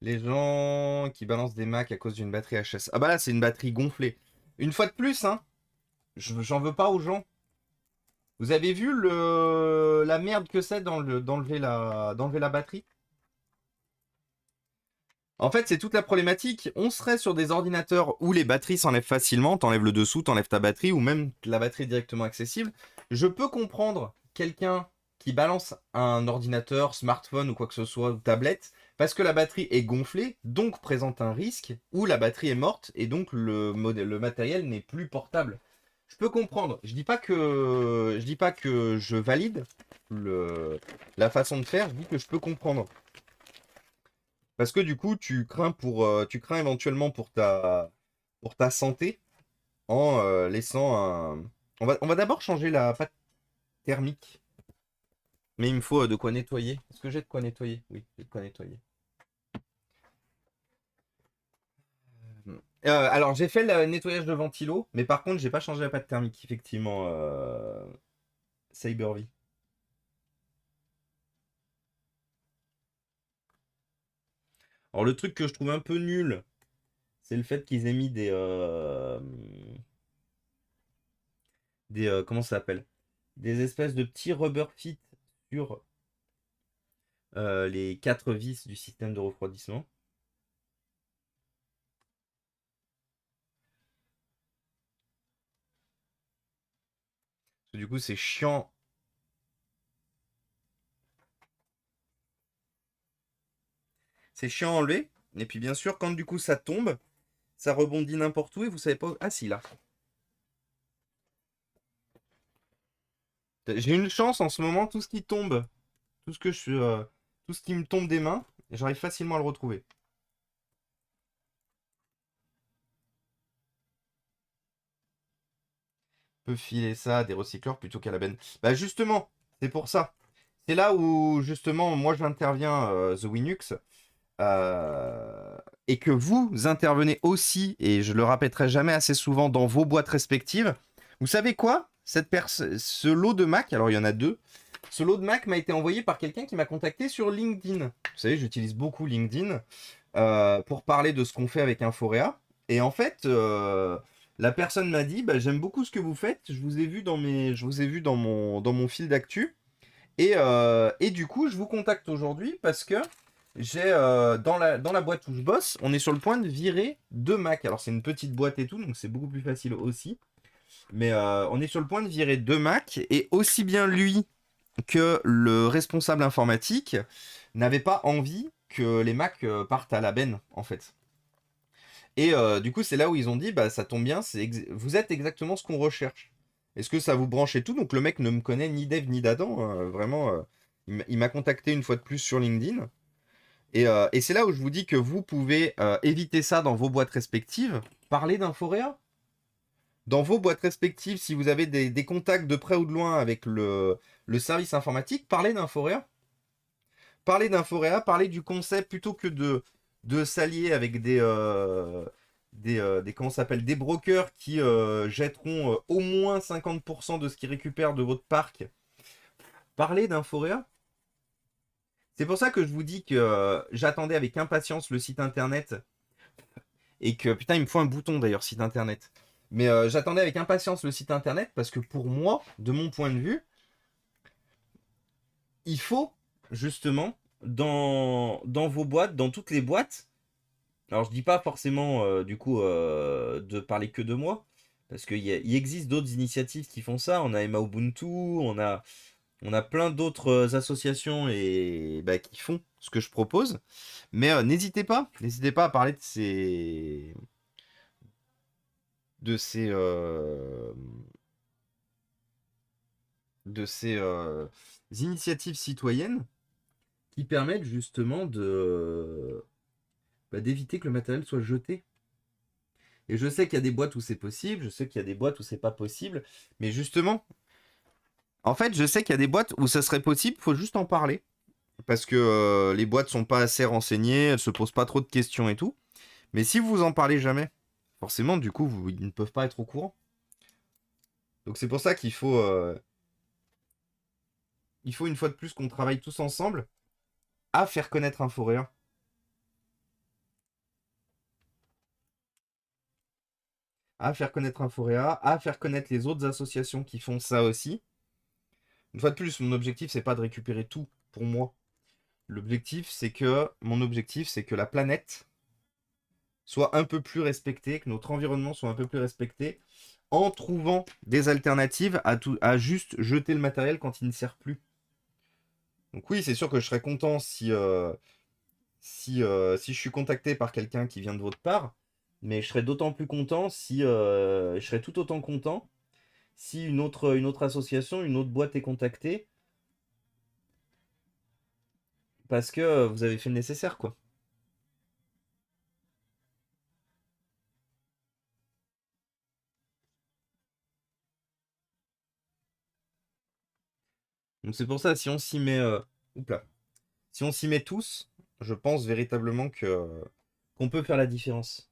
Les gens qui balancent des Macs à cause d'une batterie HS. Ah bah là, c'est une batterie gonflée. Une fois de plus, hein. J'en veux pas aux gens. Vous avez vu la merde que c'est d'enlever la batterie? En fait, c'est toute la problématique. On serait sur des ordinateurs où les batteries s'enlèvent facilement. T'enlèves le dessous, t'enlèves ta batterie, ou même la batterie est directement accessible. Je peux comprendre quelqu'un qui balance un ordinateur, smartphone ou quoi que ce soit, ou tablette, parce que la batterie est gonflée, donc présente un risque, ou la batterie est morte, et donc le matériel n'est plus portable. Je peux comprendre. Je dis pas que je valide la façon de faire, je dis que je peux comprendre. Parce que du coup, tu crains éventuellement pour ta santé en laissant un. On va d'abord changer la pâte thermique. Mais il me faut de quoi nettoyer. Est-ce que j'ai de quoi nettoyer? Oui, j'ai de quoi nettoyer. Alors, j'ai fait le nettoyage de ventilo, mais par contre, j'ai pas changé la pâte thermique, effectivement, Cyber-V. Alors, le truc que je trouve un peu nul, c'est le fait qu'ils aient mis des comment ça s'appelle? des espèces de petits rubber feet sur les 4 vis du système de refroidissement. Parce que du coup, c'est chiant. C'est chiant à enlever. Et puis bien sûr, quand du coup ça tombe, ça rebondit n'importe où et vous savez pas. Ah si, là. J'ai une chance en ce moment, tout ce qui tombe, tout ce que tout ce qui me tombe des mains, j'arrive facilement à le retrouver. Peut filer ça à des recycleurs plutôt qu'à la benne. Bah justement, c'est pour ça. C'est là où justement moi j'interviens, The Winux, euh, et que vous intervenez aussi, et je le répéterai jamais assez souvent, dans vos boîtes respectives. Vous savez quoi? Ce lot de Mac, alors il y en a deux, ce lot de Mac m'a été envoyé par quelqu'un qui m'a contacté sur LinkedIn. Vous savez, j'utilise beaucoup LinkedIn pour parler de ce qu'on fait avec Inforea. Et en fait, la personne m'a dit, bah, j'aime beaucoup ce que vous faites, je vous ai vu je vous ai vu dans mon fil d'actu. Et du coup, je vous contacte aujourd'hui parce que j'ai dans la boîte où je bosse, on est sur le point de virer deux Mac. Alors c'est une petite boîte et tout, donc c'est beaucoup plus facile aussi. Mais on est sur le point de virer deux Mac et aussi bien lui que le responsable informatique n'avait pas envie que les Mac partent à la benne en fait. Et du coup, c'est là où ils ont dit, bah ça tombe bien, vous êtes exactement ce qu'on recherche. Est-ce que ça vous branche et tout? Donc le mec ne me connaît ni d'Eve ni d'Adam, vraiment. Il m'a contacté une fois de plus sur LinkedIn. Et c'est là où je vous dis que vous pouvez éviter ça dans vos boîtes respectives. Parler d'Inforea. Dans vos boîtes respectives, si vous avez des contacts de près ou de loin avec le service informatique, parlez d'Inforea. Parler d'Inforea, parler du concept plutôt que de s'allier avec comment ça s'appelle, des brokers qui jetteront au moins 50% de ce qu'ils récupèrent de votre parc. Parler d'Inforea. C'est pour ça que je vous dis que j'attendais avec impatience le site internet et que putain, il me faut un bouton d'ailleurs, site internet. Mais j'attendais avec impatience le site internet parce que pour moi, de mon point de vue, il faut justement dans vos boîtes, dans toutes les boîtes. Alors, je dis pas forcément, du coup, de parler que de moi, parce il existe d'autres initiatives qui font ça. On a Emma Ubuntu, on a plein d'autres associations et bah, qui font ce que je propose. Mais n'hésitez pas à parler de ces, de ces initiatives citoyennes qui permettent justement d'éviter que le matériel soit jeté. Et je sais qu'il y a des boîtes où c'est possible, je sais qu'il y a des boîtes où c'est pas possible, mais justement, en fait, je sais qu'il y a des boîtes où ça serait possible, faut juste en parler. Parce que les boîtes sont pas assez renseignées, elles se posent pas trop de questions et tout. Mais si vous en parlez jamais, forcément, du coup, ils ne peuvent pas être au courant. Donc c'est pour ça il faut une fois de plus qu'on travaille tous ensemble à faire connaître Inforéa. À faire connaître Inforéa, à faire connaître les autres associations qui font ça aussi. Une fois de plus, mon objectif, c'est pas de récupérer tout pour moi. Mon objectif, c'est que la planète soit un peu plus respectée, que notre environnement soit un peu plus respecté, en trouvant des alternatives à juste jeter le matériel quand il ne sert plus. Donc oui, c'est sûr que je serais content si je suis contacté par quelqu'un qui vient de votre part, mais je serais d'autant plus content je serais tout autant content si une autre association, une autre boîte est contactée, parce que vous avez fait le nécessaire, quoi. Donc c'est pour ça, si on s'y met, oups si on s'y met tous, je pense véritablement qu'on peut faire la différence.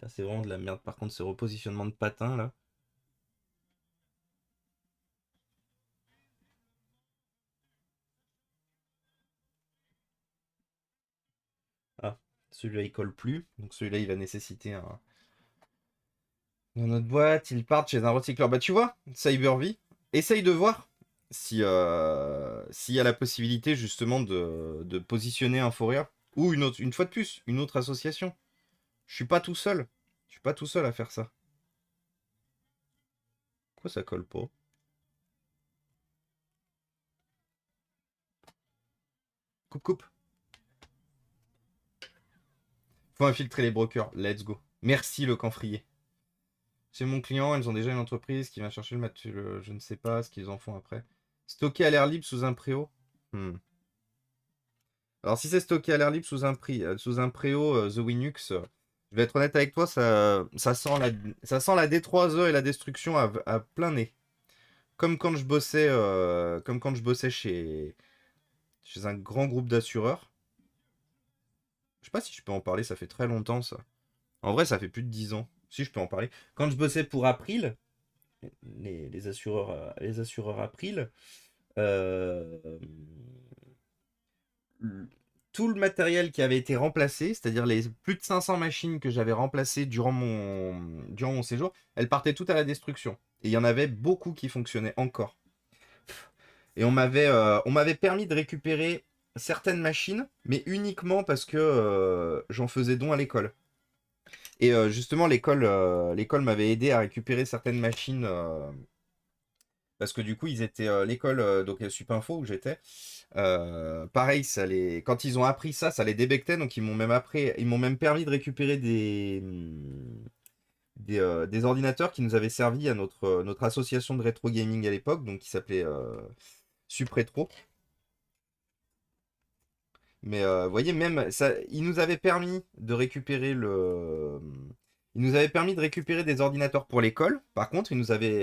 Ça, c'est vraiment de la merde. Par contre, ce repositionnement de patin là. Ah, celui-là il colle plus. Donc celui-là il va nécessiter Dans notre boîte, ils partent chez un recycleur. Bah tu vois, CyberV, essaye de voir si s'il y a la possibilité justement de positionner un Foria. Ou une autre, une fois de plus, une autre association. Je suis pas tout seul. Je suis pas tout seul à faire ça. Pourquoi ça colle pas? Coupe, coupe. Faut infiltrer les brokers. Let's go. Merci le camphrier. Chez mon client, ils ont déjà une entreprise qui vient chercher le matériel. Je ne sais pas ce qu'ils en font après. Stocké à l'air libre sous un préau. Hmm. Alors si c'est stocké à l'air libre sous un préau The Winux, je vais être honnête avec toi, ça sent la D3E et la destruction à plein nez. Comme quand je bossais chez un grand groupe d'assureurs. Je sais pas si je peux en parler, ça fait très longtemps ça. En vrai, ça fait plus de 10 ans. Si je peux en parler. Quand je bossais pour April, les assureurs April, euh, tout le matériel qui avait été remplacé, c'est-à-dire les plus de 500 machines que j'avais remplacées durant mon séjour, elles partaient toutes à la destruction. Et il y en avait beaucoup qui fonctionnaient encore. Et on m'avait permis de récupérer certaines machines, mais uniquement parce que j'en faisais don à l'école. Et justement, l'école m'avait aidé à récupérer certaines machines parce que du coup, ils étaient l'école, donc Supinfo où j'étais. Pareil, quand ils ont appris ça, ça les débectait, donc ils m'ont même permis de récupérer des ordinateurs qui nous avaient servi à notre association de rétro gaming à l'époque, donc qui s'appelait Suprétro. Mais vous voyez, même ça, ils nous avaient permis de récupérer ils nous avaient permis de récupérer des ordinateurs pour l'école. Par contre,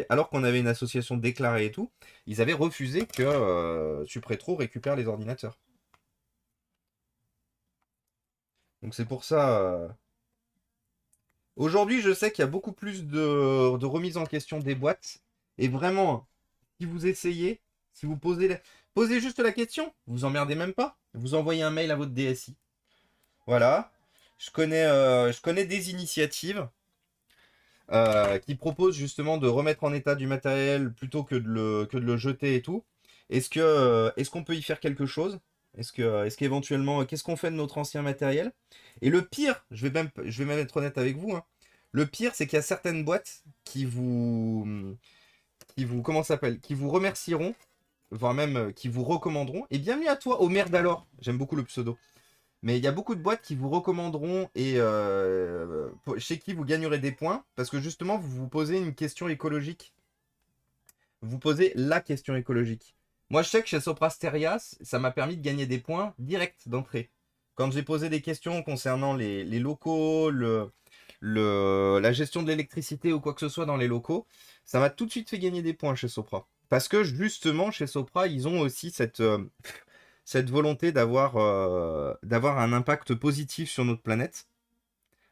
alors qu'on avait une association déclarée et tout, ils avaient refusé que Suprétro récupère les ordinateurs. Donc c'est pour ça. Aujourd'hui, je sais qu'il y a beaucoup plus de remise en question des boîtes. Et vraiment, si vous essayez, si vous posez juste la question, vous emmerdez même pas. Vous envoyez un mail à votre DSI. Voilà. Je connais des initiatives qui proposent justement de remettre en état du matériel plutôt que de le jeter et tout. Est-ce qu'on peut y faire quelque chose? Est-ce qu'éventuellement, qu'est-ce qu'on fait de notre ancien matériel? Et le pire, je vais même être honnête avec vous, hein, le pire, c'est qu'il y a certaines boîtes comment ça s'appelle, qui vous remercieront, voire même qui vous recommanderont. Et bienvenue à toi, Omer d'alors. J'aime beaucoup le pseudo. Mais il y a beaucoup de boîtes qui vous recommanderont et chez qui vous gagnerez des points parce que justement, vous vous posez une question écologique. Vous posez la question écologique. Moi, je sais que chez Soprasteria, ça m'a permis de gagner des points directs d'entrée. Quand j'ai posé des questions concernant les locaux, la gestion de l'électricité ou quoi que ce soit dans les locaux, ça m'a tout de suite fait gagner des points chez Sopra. Parce que justement, chez Sopra, ils ont aussi cette volonté d'avoir un impact positif sur notre planète.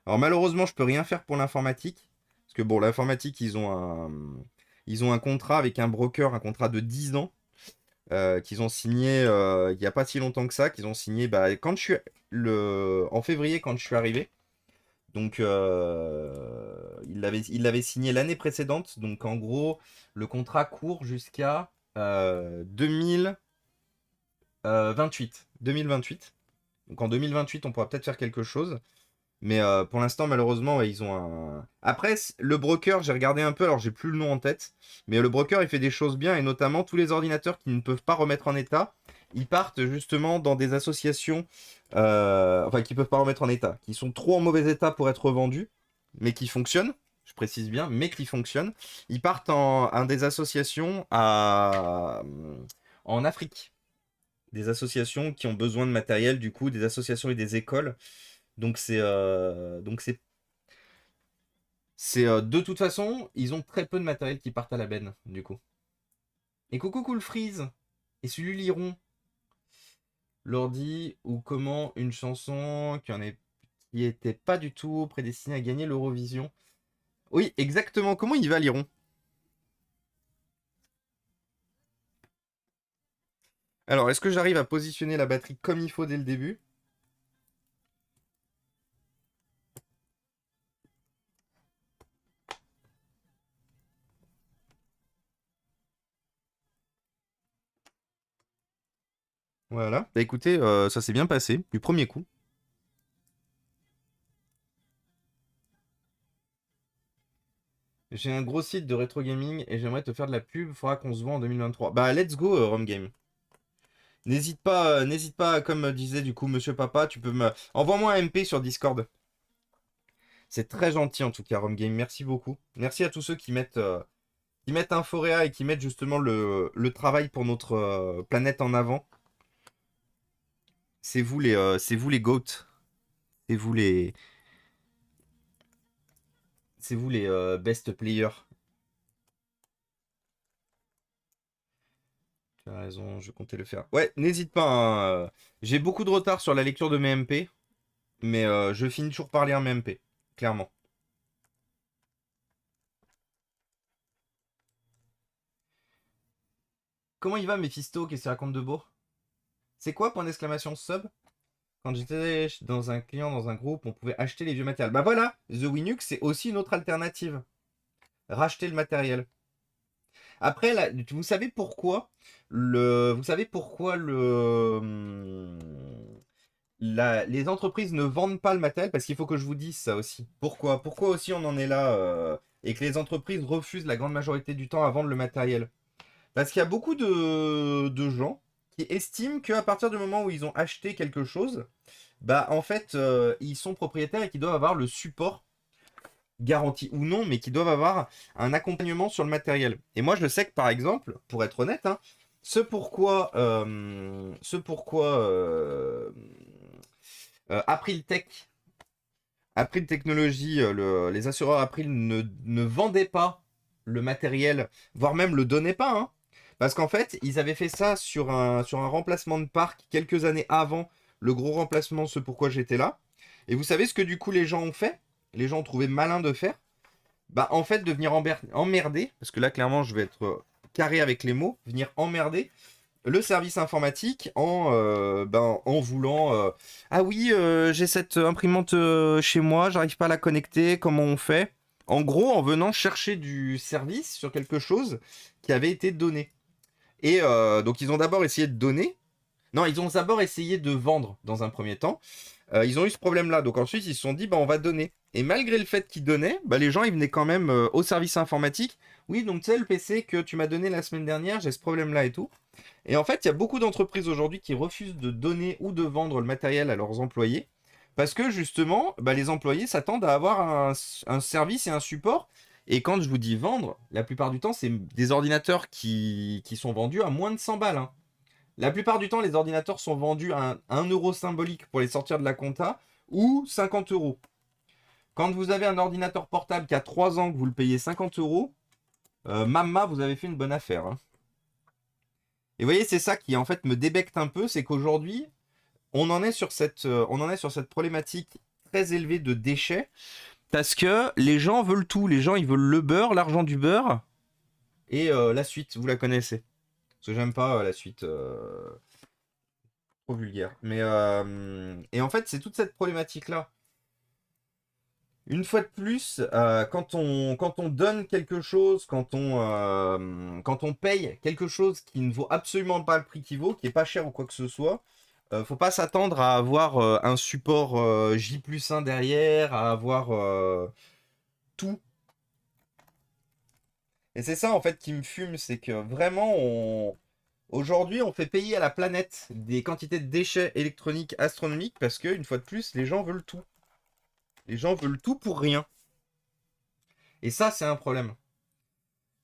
Alors malheureusement, je peux rien faire pour l'informatique. Parce que bon, l'informatique, ils ont un contrat avec un broker, un contrat de 10 ans, qu'ils ont signé il n'y a pas si longtemps que ça, qu'ils ont signé quand en février quand je suis arrivé. Donc il l'avait signé l'année précédente. Donc en gros, le contrat court jusqu'à 2028. 2028. Donc en 2028, on pourra peut-être faire quelque chose. Mais pour l'instant, malheureusement, ouais, ils ont un. Après, le broker, j'ai regardé un peu, alors j'ai plus le nom en tête, mais le broker, il fait des choses bien, et notamment tous les ordinateurs qui ne peuvent pas remettre en état, ils partent justement dans des associations, enfin, qui peuvent pas remettre en état, qui sont trop en mauvais état pour être vendus, mais qui fonctionnent, je précise bien, mais qui fonctionnent. Ils partent en des associations en Afrique. Des associations qui ont besoin de matériel, du coup, des associations et des écoles. Donc de toute façon, ils ont très peu de matériel qui partent à la benne, du coup. Et coucou Cool Freeze et celui Liron leur dit ou comment une chanson qui était pas du tout prédestinée à gagner l'Eurovision. Oui, exactement. Comment il va Liron? Alors, est-ce que j'arrive à positionner la batterie comme il faut dès le début? Voilà. Bah écoutez, ça s'est bien passé du premier coup. J'ai un gros site de rétro gaming et j'aimerais te faire de la pub. Faudra qu'on se voit en 2023. Bah let's go, Rome Game. N'hésite pas, comme disait du coup Monsieur Papa, tu peux me. Envoie-moi un MP sur Discord. C'est très gentil en tout cas, Rome Game. Merci beaucoup. Merci à tous ceux qui mettent un Foréa et qui mettent justement le travail pour notre planète en avant. C'est vous les GOAT. C'est vous les, c'est vous les best players. Tu as raison, je comptais le faire. Ouais, n'hésite pas, hein, j'ai beaucoup de retard sur la lecture de mes MP, mais je finis toujours par lire mes MP, clairement. Comment il va, Mephisto? Qu'est-ce qu'il raconte de beau? C'est quoi, point d'exclamation sub? Quand j'étais dans un client, dans un groupe, on pouvait acheter les vieux matériels. Bah voilà, The Winux, c'est aussi une autre alternative. Racheter le matériel. Après, là, vous savez pourquoi les entreprises ne vendent pas le matériel? Parce qu'il faut que je vous dise ça aussi. Pourquoi aussi on en est là et que les entreprises refusent la grande majorité du temps à vendre le matériel? Parce qu'il y a beaucoup de gens qui estiment qu'à partir du moment où ils ont acheté quelque chose, bah en fait, ils sont propriétaires et qu'ils doivent avoir le support, garanti ou non, mais qu'ils doivent avoir un accompagnement sur le matériel. Et moi, je sais que par exemple, pour être honnête, hein, April Tech, April Technologies, les assureurs April ne vendaient pas le matériel, voire même le donnaient pas, hein. Parce qu'en fait, ils avaient fait ça sur un remplacement de parc quelques années avant le gros remplacement, ce pourquoi j'étais là. Et vous savez ce que du coup les gens ont fait? Les gens ont trouvé malin de faire? Bah en fait de venir emmerder, parce que là clairement je vais être carré avec les mots, venir emmerder le service informatique en voulant ah oui, j'ai cette imprimante chez moi, j'arrive pas à la connecter, comment on fait? En gros, en venant chercher du service sur quelque chose qui avait été donné. Et donc ils ont d'abord essayé de donner. Non, ils ont d'abord essayé de vendre dans un premier temps. Ils ont eu ce problème-là. Donc ensuite, ils se sont dit, bah, on va donner. Et malgré le fait qu'ils donnaient, bah, les gens, ils venaient quand même au service informatique. Oui, donc tu sais, le PC que tu m'as donné la semaine dernière, j'ai ce problème-là et tout. Et en fait, il y a beaucoup d'entreprises aujourd'hui qui refusent de donner ou de vendre le matériel à leurs employés. Parce que justement, bah, les employés s'attendent à avoir un service et un support. Et quand je vous dis vendre, la plupart du temps, c'est des ordinateurs qui sont vendus à moins de 100 balles, hein. La plupart du temps, les ordinateurs sont vendus à 1 euro symbolique pour les sortir de la compta ou 50 euros. Quand vous avez un ordinateur portable qui a 3 ans que vous le payez 50 euros, mamma, vous avez fait une bonne affaire, hein. Et vous voyez, c'est ça qui en fait me débecte un peu, c'est qu'aujourd'hui, on en est sur cette problématique très élevée de déchets parce que les gens veulent tout. Les gens, ils veulent le beurre, l'argent du beurre et la suite, vous la connaissez. Parce que j'aime pas la suite. Trop vulgaire. Et en fait, c'est toute cette problématique-là. Une fois de plus, quand on donne quelque chose, quand on paye quelque chose qui ne vaut absolument pas le prix qu'il vaut, qui est pas cher ou quoi que ce soit, faut pas s'attendre à avoir un support J+1 derrière, à avoir tout. Et c'est ça en fait qui me fume, c'est que vraiment aujourd'hui on fait payer à la planète des quantités de déchets électroniques astronomiques parce que une fois de plus les gens veulent tout. Les gens veulent tout pour rien. Et ça c'est un problème.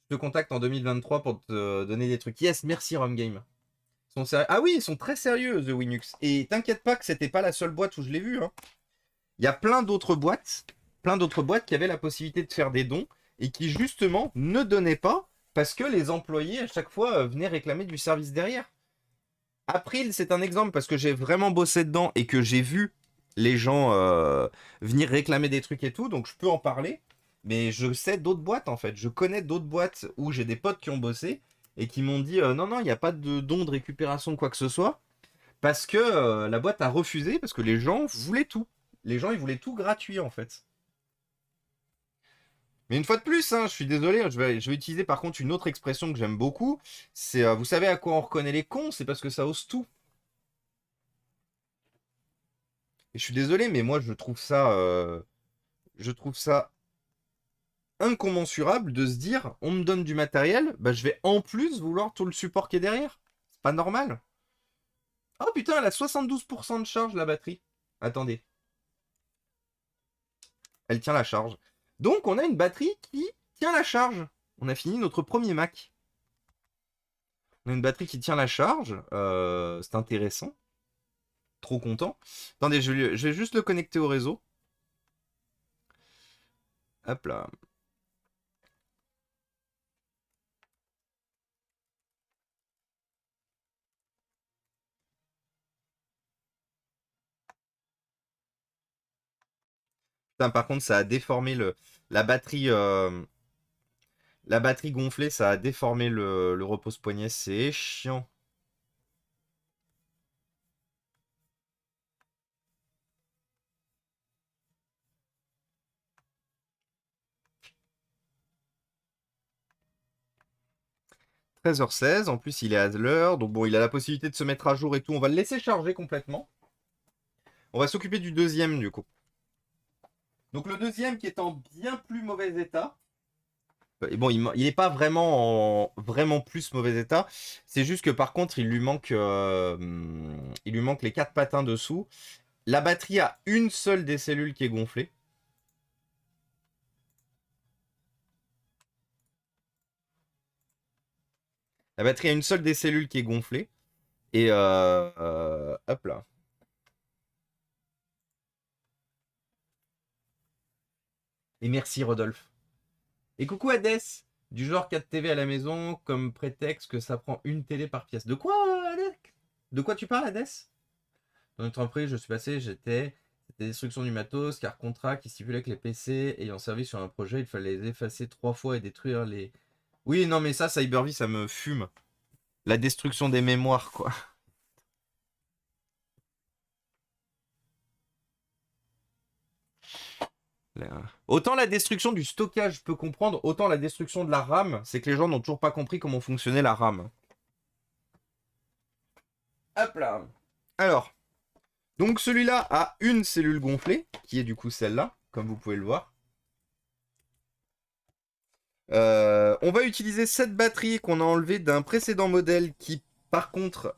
Je te contacte en 2023 pour te donner des trucs. Yes, merci Rumgame. Ah oui, ils sont très sérieux The Winux. Et t'inquiète pas que c'était pas la seule boîte où je l'ai vu, hein. Il y a plein d'autres boîtes qui avaient la possibilité de faire des dons et qui justement ne donnaient pas parce que les employés à chaque fois venaient réclamer du service derrière. April, c'est un exemple parce que j'ai vraiment bossé dedans et que j'ai vu les gens venir réclamer des trucs et tout, donc je peux en parler. Mais je sais d'autres boîtes en fait. Je connais d'autres boîtes où j'ai des potes qui ont bossé et qui m'ont dit non, non, il n'y a pas de don de récupération, quoi que ce soit. Parce que la boîte a refusé, parce que les gens voulaient tout. Les gens, ils voulaient tout gratuit en fait. Mais une fois de plus, hein, je suis désolé, je vais utiliser par contre une autre expression que j'aime beaucoup. C'est, vous savez à quoi on reconnaît les cons? C'est parce que ça ose tout. Et je suis désolé, mais moi, je trouve ça incommensurable de se dire, on me donne du matériel, bah, je vais en plus vouloir tout le support qui est derrière. C'est pas normal. Oh putain, elle a 72% de charge, la batterie. Attendez, elle tient la charge. Donc, on a une batterie qui tient la charge. On a fini notre premier Mac. On a une batterie qui tient la charge. C'est intéressant. Trop content. Attendez, je vais juste le connecter au réseau. Hop là. Putain, par contre, ça a déformé la batterie. La batterie gonflée, ça a déformé le repose-poignet. C'est chiant. « 13h16, en plus il est à l'heure, donc bon, il a la possibilité de se mettre à jour et tout. On va le laisser charger complètement. On va s'occuper du deuxième du coup. Donc le deuxième qui est en bien plus mauvais état. Et bon, il n'est pas vraiment en vraiment plus mauvais état. C'est juste que par contre, il lui manque les quatre patins dessous. La batterie a une seule des cellules qui est gonflée. La batterie a une seule des cellules qui est gonflée. Et hop là. Et merci Rodolphe. Et coucou Hades. Du genre 4 TV à la maison, comme prétexte que ça prend une télé par pièce. De quoi, Hades? De quoi tu parles, Hades? Dans notre entreprise, je suis passé, c'était destruction du matos, car contrat qui stipulait que les PC ayant servi sur un projet, il fallait les effacer 3 fois et détruire les... Oui, non, mais ça, Cybervie, ça me fume. La destruction des mémoires, quoi. Autant la destruction du stockage, je peux comprendre, autant la destruction de la RAM, c'est que les gens n'ont toujours pas compris comment fonctionnait la RAM. Hop là. Alors, donc celui-là a une cellule gonflée, qui est du coup celle-là, comme vous pouvez le voir. On va utiliser cette batterie qu'on a enlevée d'un précédent modèle qui, par contre,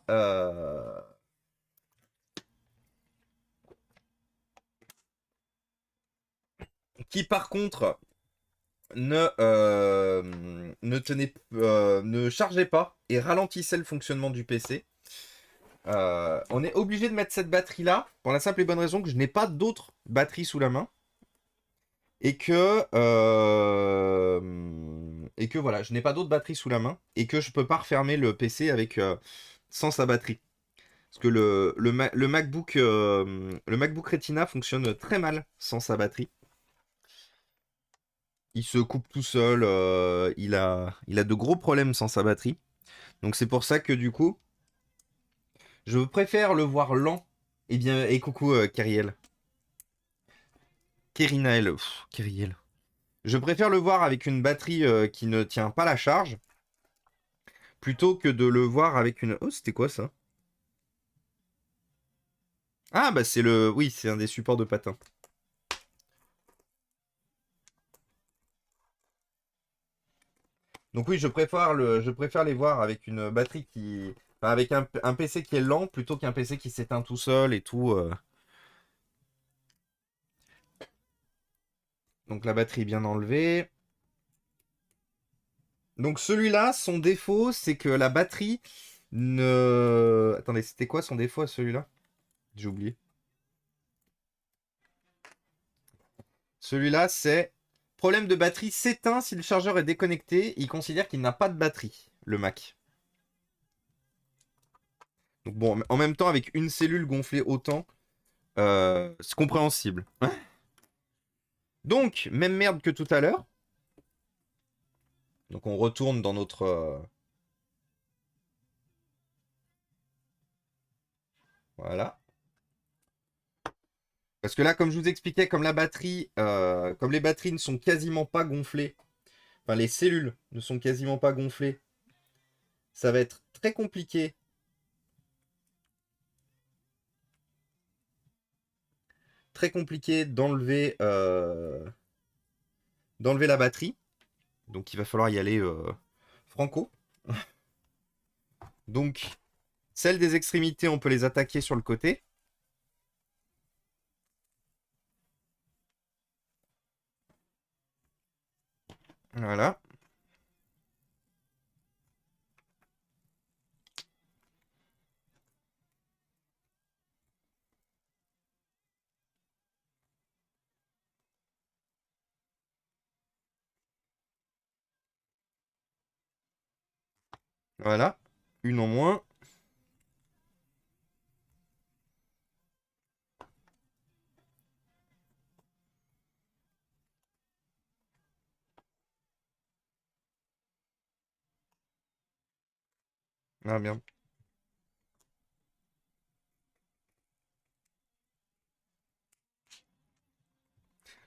ne chargeait pas et ralentissait le fonctionnement du PC. On est obligé de mettre cette batterie là pour la simple et bonne raison que je n'ai pas d'autres batteries sous la main et que voilà, je n'ai pas d'autres batteries sous la main et que je peux pas refermer le PC avec sans sa batterie. Parce que le MacBook Retina fonctionne très mal sans sa batterie. Il se coupe tout seul, il a de gros problèmes sans sa batterie. Donc c'est pour ça que du coup, je préfère le voir lent. Et bien, et coucou Keriel. Kerinael, Keriel. Je préfère le voir avec une batterie qui ne tient pas la charge, plutôt que de le voir avec une... Oh, c'était quoi ça? Ah, bah c'est le... Oui, c'est un des supports de patin. Donc oui, je préfère les voir avec une batterie qui... Enfin, avec un PC qui est lent, plutôt qu'un PC qui s'éteint tout seul et tout. Donc la batterie est bien enlevée. Donc celui-là, son défaut, c'est que la batterie ne... Attendez, c'était quoi son défaut à celui-là? J'ai oublié. Celui-là, c'est problème de batterie s'éteint si le chargeur est déconnecté. Il considère qu'il n'a pas de batterie, le Mac. Donc bon, en même temps, avec une cellule gonflée autant, c'est compréhensible. Donc, même merde que tout à l'heure. Donc on retourne dans notre... Voilà. Parce que là, comme je vous expliquais, comme les batteries ne sont quasiment pas gonflées, enfin les cellules ne sont quasiment pas gonflées, ça va être très compliqué très compliqué d'enlever la batterie. Donc il va falloir y aller franco. Donc celle des extrémités, on peut les attaquer sur le côté. Voilà. Voilà. Une en moins. Ah bien.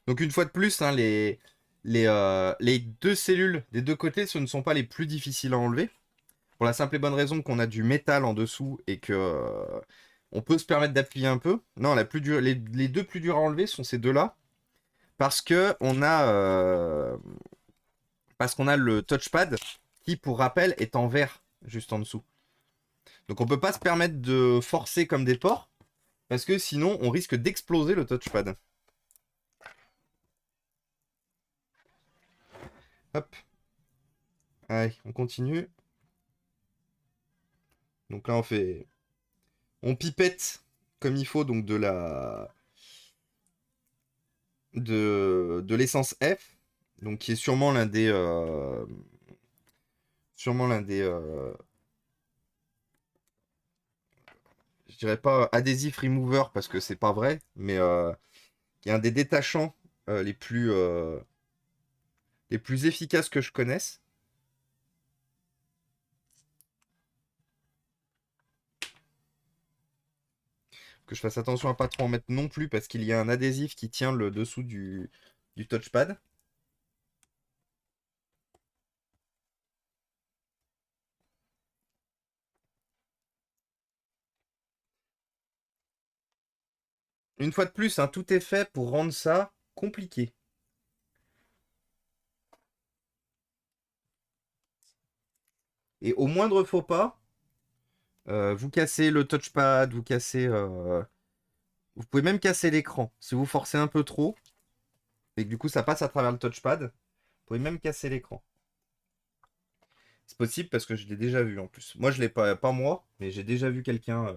Donc une fois de plus, hein, les deux cellules des deux côtés, ce ne sont pas les plus difficiles à enlever. Pour la simple et bonne raison qu'on a du métal en dessous et que on peut se permettre d'appuyer un peu. Non, les deux plus durs à enlever sont ces deux-là. Parce que parce qu'on a le touchpad qui, pour rappel, est en verre juste en dessous. Donc on peut pas se permettre de forcer comme des porcs parce que sinon on risque d'exploser le touchpad. Hop. Allez, on continue. Donc là on pipette comme il faut donc de l'essence F, donc qui est sûrement l'un des je dirais pas adhésif remover parce que c'est pas vrai, mais qui est un des détachants les plus efficaces que je connaisse. Que je fasse attention à pas trop en mettre non plus parce qu'il y a un adhésif qui tient le dessous du touchpad. Une fois de plus, hein, tout est fait pour rendre ça compliqué. Et au moindre faux pas, vous cassez le touchpad, vous pouvez même casser l'écran. Si vous forcez un peu trop, et que du coup ça passe à travers le touchpad, vous pouvez même casser l'écran. C'est possible parce que je l'ai déjà vu en plus. Moi je l'ai pas moi, mais j'ai déjà vu quelqu'un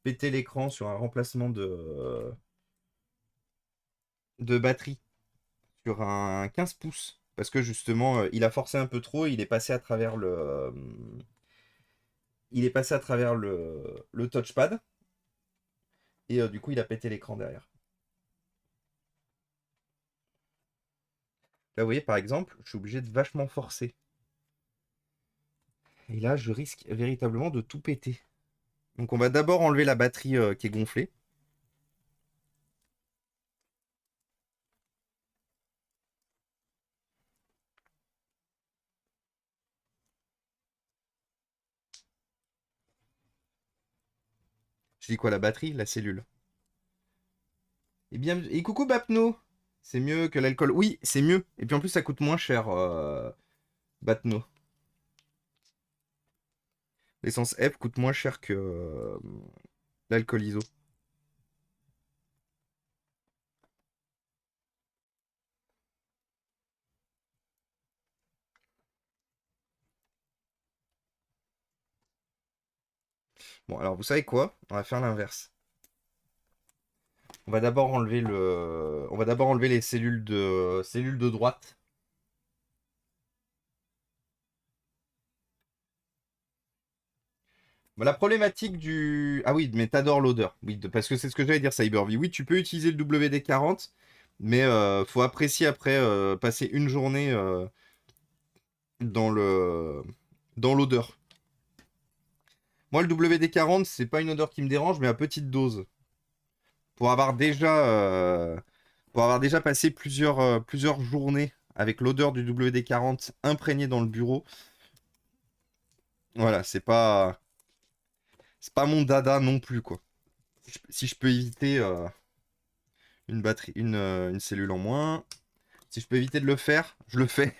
péter l'écran sur un remplacement de batterie sur un 15 pouces. Parce que justement, il a forcé un peu trop, il est passé à travers le touchpad. Et du coup, il a pété l'écran derrière. Là, vous voyez, par exemple, je suis obligé de vachement forcer. Et là, je risque véritablement de tout péter. Donc, on va d'abord enlever la batterie qui est gonflée. Je dis quoi, la batterie? La cellule. Et bien, et coucou Bapno! C'est mieux que l'alcool. Oui, c'est mieux. Et puis en plus, ça coûte moins cher, Bapno. L'essence F coûte moins cher que l'alcool ISO. Bon, alors vous savez quoi? On va faire l'inverse. On va d'abord enlever les cellules de droite. Bah, la problématique du... Ah oui, mais t'adores l'odeur. Oui, parce que c'est ce que j'allais dire, CyberV. Oui, tu peux utiliser le WD-40, mais faut apprécier après passer une journée dans dans l'odeur. Moi, le WD-40, c'est pas une odeur qui me dérange, mais à petite dose. Pour avoir déjà, euh, pour avoir déjà passé plusieurs journées avec l'odeur du WD-40 imprégnée dans le bureau, voilà, c'est pas mon dada non plus, quoi. Si je peux éviter, Une batterie, une cellule en moins. Si je peux éviter de le faire, je le fais.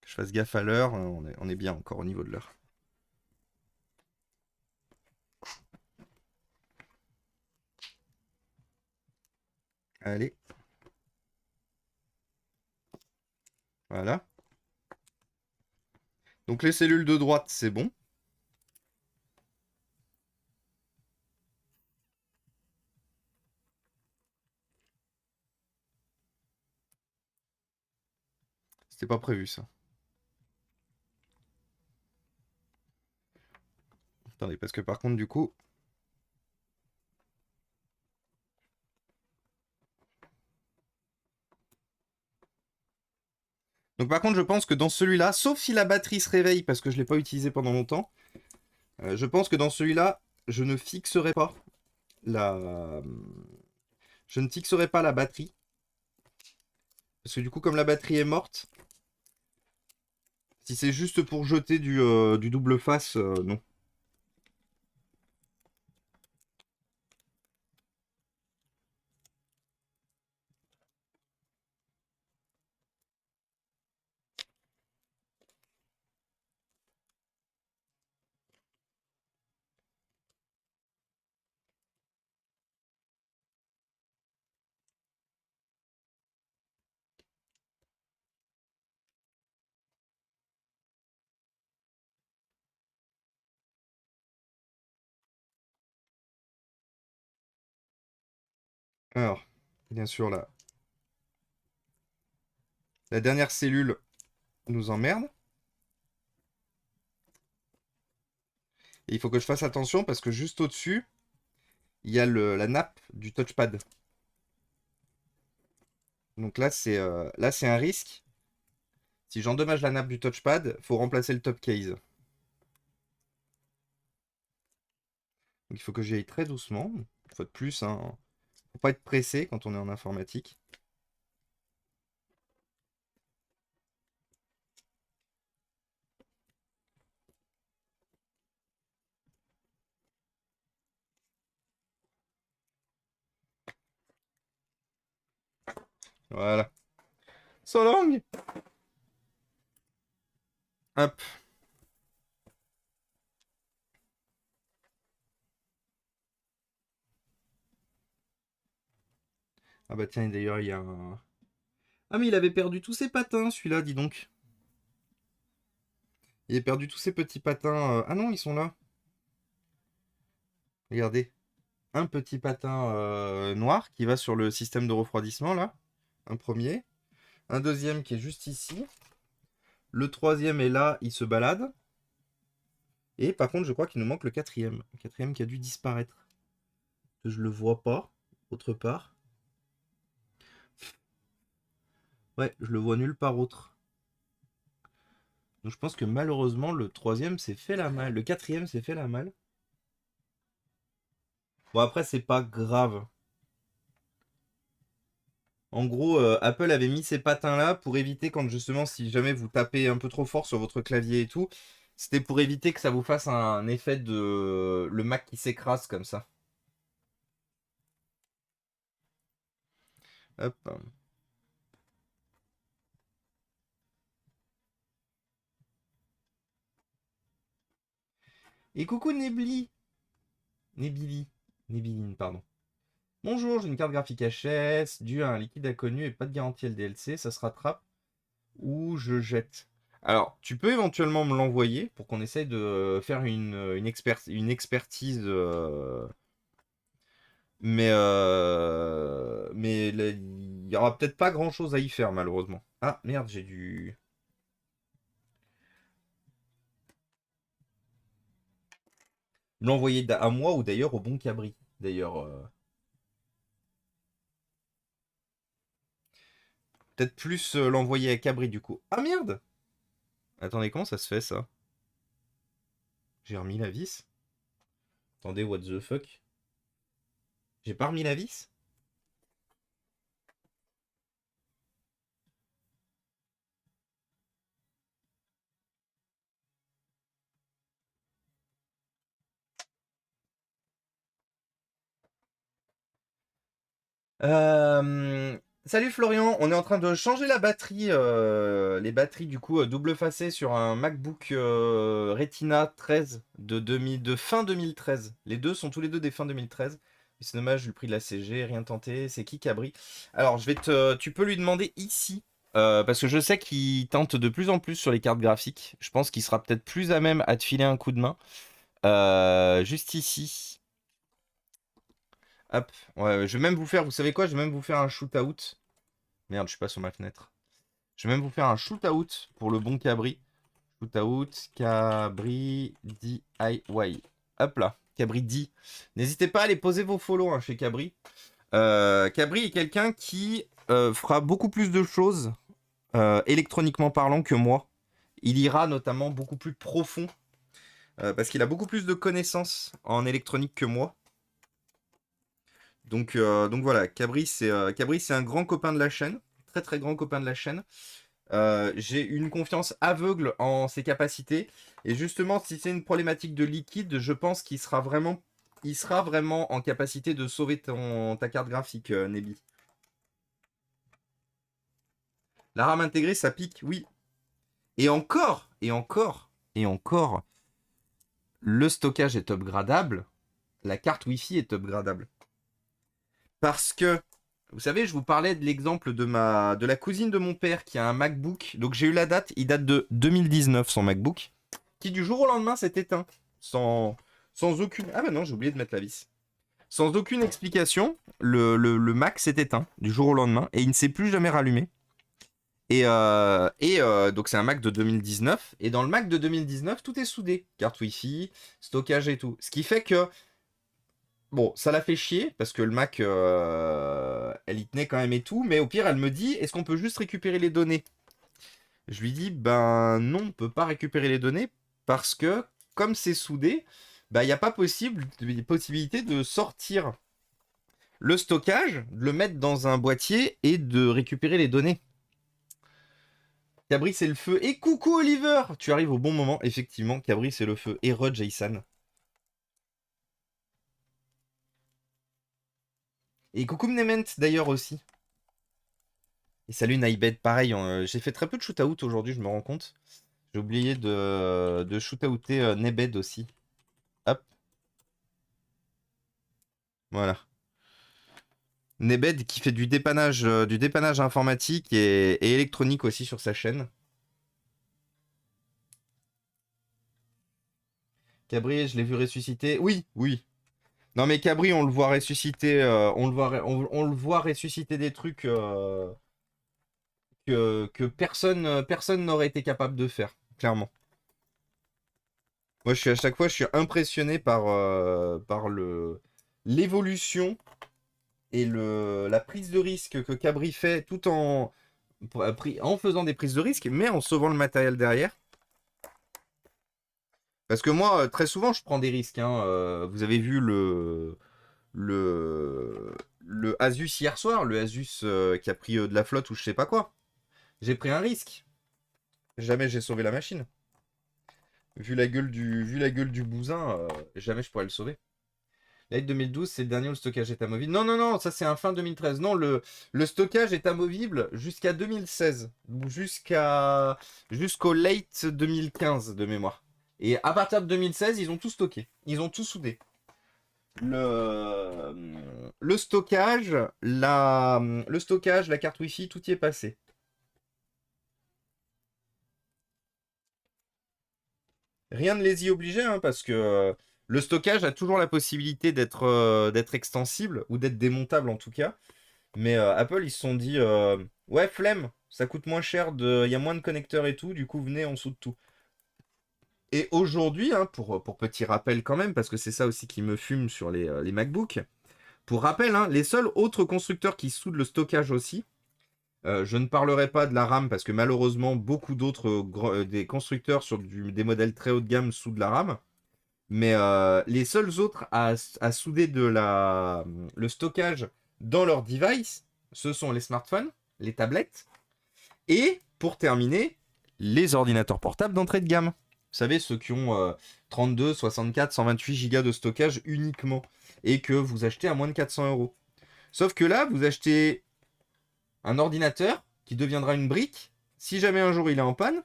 Que je fasse gaffe à l'heure. On est bien encore au niveau de l'heure. Allez. Voilà. Donc les cellules de droite, c'est bon. C'était pas prévu ça. Attendez, parce que par contre, du coup... Donc par contre, je pense que dans celui-là, sauf si la batterie se réveille parce que je ne l'ai pas utilisé pendant longtemps, je pense que dans celui-là, je ne fixerai pas la... Je ne fixerai pas la batterie. Parce que du coup, comme la batterie est morte, si c'est juste pour jeter du double face, non. Alors, bien sûr, la dernière cellule nous emmerde. Et il faut que je fasse attention parce que juste au-dessus, il y a la nappe du touchpad. Donc là, c'est un risque. Si j'endommage la nappe du touchpad, faut remplacer le top case. Donc il faut que j'y aille très doucement. Une fois de plus, hein. Faut pas être pressé quand on est en informatique. Voilà. So long. Hop. Ah bah tiens, d'ailleurs, il y a un... Ah mais il avait perdu tous ses patins, celui-là, dis donc. Il a perdu tous ses petits patins. Ah non, ils sont là. Regardez. Un petit patin noir qui va sur le système de refroidissement, là. Un premier. Un deuxième qui est juste ici. Le troisième est là, il se balade. Et par contre, je crois qu'il nous manque le quatrième. Le quatrième qui a dû disparaître. Je le vois pas, autre part. Ouais, je le vois nulle part autre. Donc je pense que malheureusement, le troisième s'est fait la malle. Le quatrième s'est fait la malle. Bon, après, c'est pas grave. En gros, Apple avait mis ces patins-là pour éviter quand justement, si jamais vous tapez un peu trop fort sur votre clavier et tout, c'était pour éviter que ça vous fasse un effet de le Mac qui s'écrase comme ça. Hop. Et coucou Nebly. Nebili. Nebiline, pardon. Bonjour, j'ai une carte graphique HS, due à un liquide inconnu et pas de garantie LDLC, ça se rattrape ou je jette? Alors, tu peux éventuellement me l'envoyer pour qu'on essaye de faire une expertise, mais il y aura peut-être pas grand-chose à y faire malheureusement. Ah merde, j'ai dû me l'envoyer à moi ou d'ailleurs au bon cabri. D'ailleurs, peut-être plus l'envoyer à Cabri du coup. Ah merde! Attendez, comment ça se fait ça? J'ai remis la vis? Attendez, what the fuck? J'ai pas remis la vis? Salut Florian, on est en train de changer la batterie, les batteries du coup double facée sur un MacBook Retina 13 de fin 2013. Les deux sont tous les deux des fin 2013. C'est dommage, le prix de la CG, rien tenté. C'est qui Cabri? Alors tu peux lui demander ici, parce que je sais qu'il tente de plus en plus sur les cartes graphiques. Je pense qu'il sera peut-être plus à même à te filer un coup de main. Juste ici. Hop, ouais, je vais même vous faire, vous savez quoi? Je vais même vous faire un shootout. Merde, je suis pas sur ma fenêtre. Je vais même vous faire un shootout pour le bon Cabri. Shootout, Cabri DIY. Hop là, Cabri D. N'hésitez pas à aller poser vos follow chez Cabri. Cabri est quelqu'un qui fera beaucoup plus de choses électroniquement parlant que moi. Il ira notamment beaucoup plus profond parce qu'il a beaucoup plus de connaissances en électronique que moi. Donc voilà, Cabri c'est un grand copain de la chaîne, très très grand copain de la chaîne. J'ai une confiance aveugle en ses capacités. Et justement, si c'est une problématique de liquide, je pense il sera vraiment en capacité de sauver ta carte graphique, Nebi. La RAM intégrée, ça pique, oui. Et encore, et encore, et encore, le stockage est upgradable, la carte Wi-Fi est upgradable. Parce que, vous savez, je vous parlais de l'exemple de la cousine de mon père qui a un MacBook. Donc j'ai eu la date, il date de 2019 son MacBook, qui du jour au lendemain s'est éteint. Sans aucune... Ah bah non, j'ai oublié de mettre la vis. Sans aucune explication, le Mac s'est éteint du jour au lendemain et il ne s'est plus jamais rallumé. Donc c'est un Mac de 2019. Et dans le Mac de 2019, tout est soudé. Carte Wi-Fi, stockage et tout. Ce qui fait que bon, ça l'a fait chier parce que le Mac, elle y tenait quand même et tout. Mais au pire, elle me dit, est-ce qu'on peut juste récupérer les données? Je lui dis, ben non, on peut pas récupérer les données parce que comme c'est soudé, ben il n'y a pas possibilité de sortir le stockage, de le mettre dans un boîtier et de récupérer les données. Cabri, c'est le feu. Et coucou Oliver! Tu arrives au bon moment, effectivement. Cabri, c'est le feu. Et Rod Jason. Et coucou Mnement d'ailleurs aussi. Et salut Naibed, pareil, j'ai fait très peu de shoot-out aujourd'hui, je me rends compte. J'ai oublié de shoot-outer Nebed aussi. Hop, voilà. Nebed qui fait du dépannage informatique et électronique aussi sur sa chaîne. Cabri, je l'ai vu ressusciter. Oui, oui. Non mais Cabri, on le voit ressusciter, on le voit ressusciter des trucs que personne n'aurait été capable de faire, clairement. Moi, à chaque fois, je suis impressionné par l'évolution et la prise de risque que Cabri fait tout en faisant des prises de risque, mais en sauvant le matériel derrière. Parce que moi, très souvent, je prends des risques, hein. Vous avez vu le Asus hier soir, le Asus qui a pris de la flotte ou je sais pas quoi. J'ai pris un risque. Jamais j'ai sauvé la machine. Vu la gueule du bousin, jamais je pourrais le sauver. Late 2012, c'est le dernier où le stockage est amovible. Non, non, non, ça c'est un fin 2013. Non, le stockage est amovible jusqu'à 2016. Jusqu'au late 2015 de mémoire. Et à partir de 2016, ils ont tout stocké. Ils ont tout soudé. Le stockage, la carte Wi-Fi, tout y est passé. Rien ne les y obligeait, hein, parce que le stockage a toujours la possibilité d'être extensible ou d'être démontable en tout cas. Mais Apple, ils se sont dit, ouais, flemme, ça coûte moins cher, il y a moins de connecteurs et tout, du coup, venez, on soude tout. Et aujourd'hui, hein, pour petit rappel quand même, parce que c'est ça aussi qui me fume sur les MacBooks, pour rappel, hein, les seuls autres constructeurs qui soudent le stockage aussi, je ne parlerai pas de la RAM parce que malheureusement, beaucoup d'autres des constructeurs sur des modèles très haut de gamme soudent la RAM. Mais les seuls autres à souder le stockage dans leur device, ce sont les smartphones, les tablettes et, pour terminer, les ordinateurs portables d'entrée de gamme. Vous savez, ceux qui ont 32, 64, 128 Go de stockage uniquement et que vous achetez à moins de 400 euros. Sauf que là, vous achetez un ordinateur qui deviendra une brique, si jamais un jour il est en panne,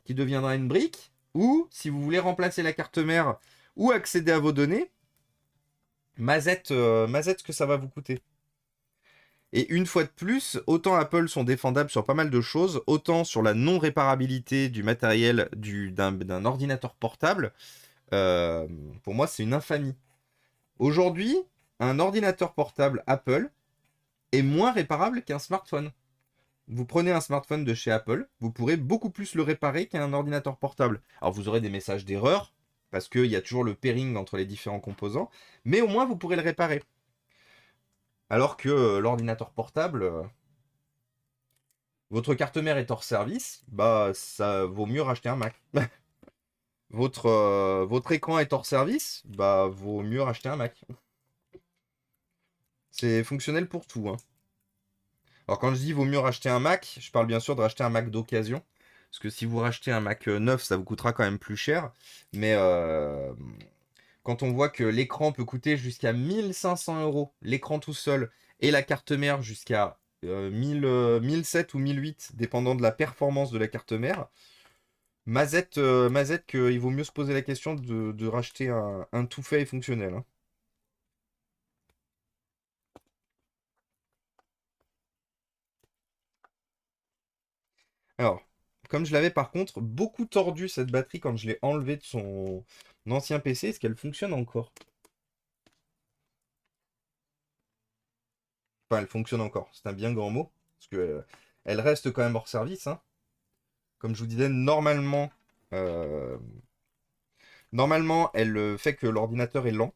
qui deviendra une brique, ou si vous voulez remplacer la carte mère ou accéder à vos données, mazette, mazette ce que ça va vous coûter. Et une fois de plus, autant Apple sont défendables sur pas mal de choses, autant sur la non-réparabilité du matériel d'un ordinateur portable, euh, pour moi c'est une infamie. Aujourd'hui, un ordinateur portable Apple est moins réparable qu'un smartphone. Vous prenez un smartphone de chez Apple, vous pourrez beaucoup plus le réparer qu'un ordinateur portable. Alors vous aurez des messages d'erreur, parce qu'il y a toujours le pairing entre les différents composants, mais au moins vous pourrez le réparer. Alors que l'ordinateur portable, votre carte mère est hors service, bah ça vaut mieux racheter un Mac. Votre écran est hors service, bah vaut mieux racheter un Mac. C'est fonctionnel pour tout, hein. Alors quand je dis vaut mieux racheter un Mac, je parle bien sûr de racheter un Mac d'occasion. Parce que si vous rachetez un Mac neuf, ça vous coûtera quand même plus cher. Mais quand on voit que l'écran peut coûter jusqu'à 1500 euros, l'écran tout seul, et la carte mère jusqu'à 1007 ou 1008, dépendant de la performance de la carte mère, mazette qu'il vaut mieux se poser la question de racheter un tout fait et fonctionnel, hein. Alors, comme je l'avais par contre beaucoup tordu cette batterie quand je l'ai enlevée de son ancien PC, est-ce qu'elle fonctionne encore? Enfin, elle fonctionne encore, c'est un bien grand mot, parce que elle reste quand même hors service, hein. Comme je vous disais, euh, normalement, elle fait que l'ordinateur est lent.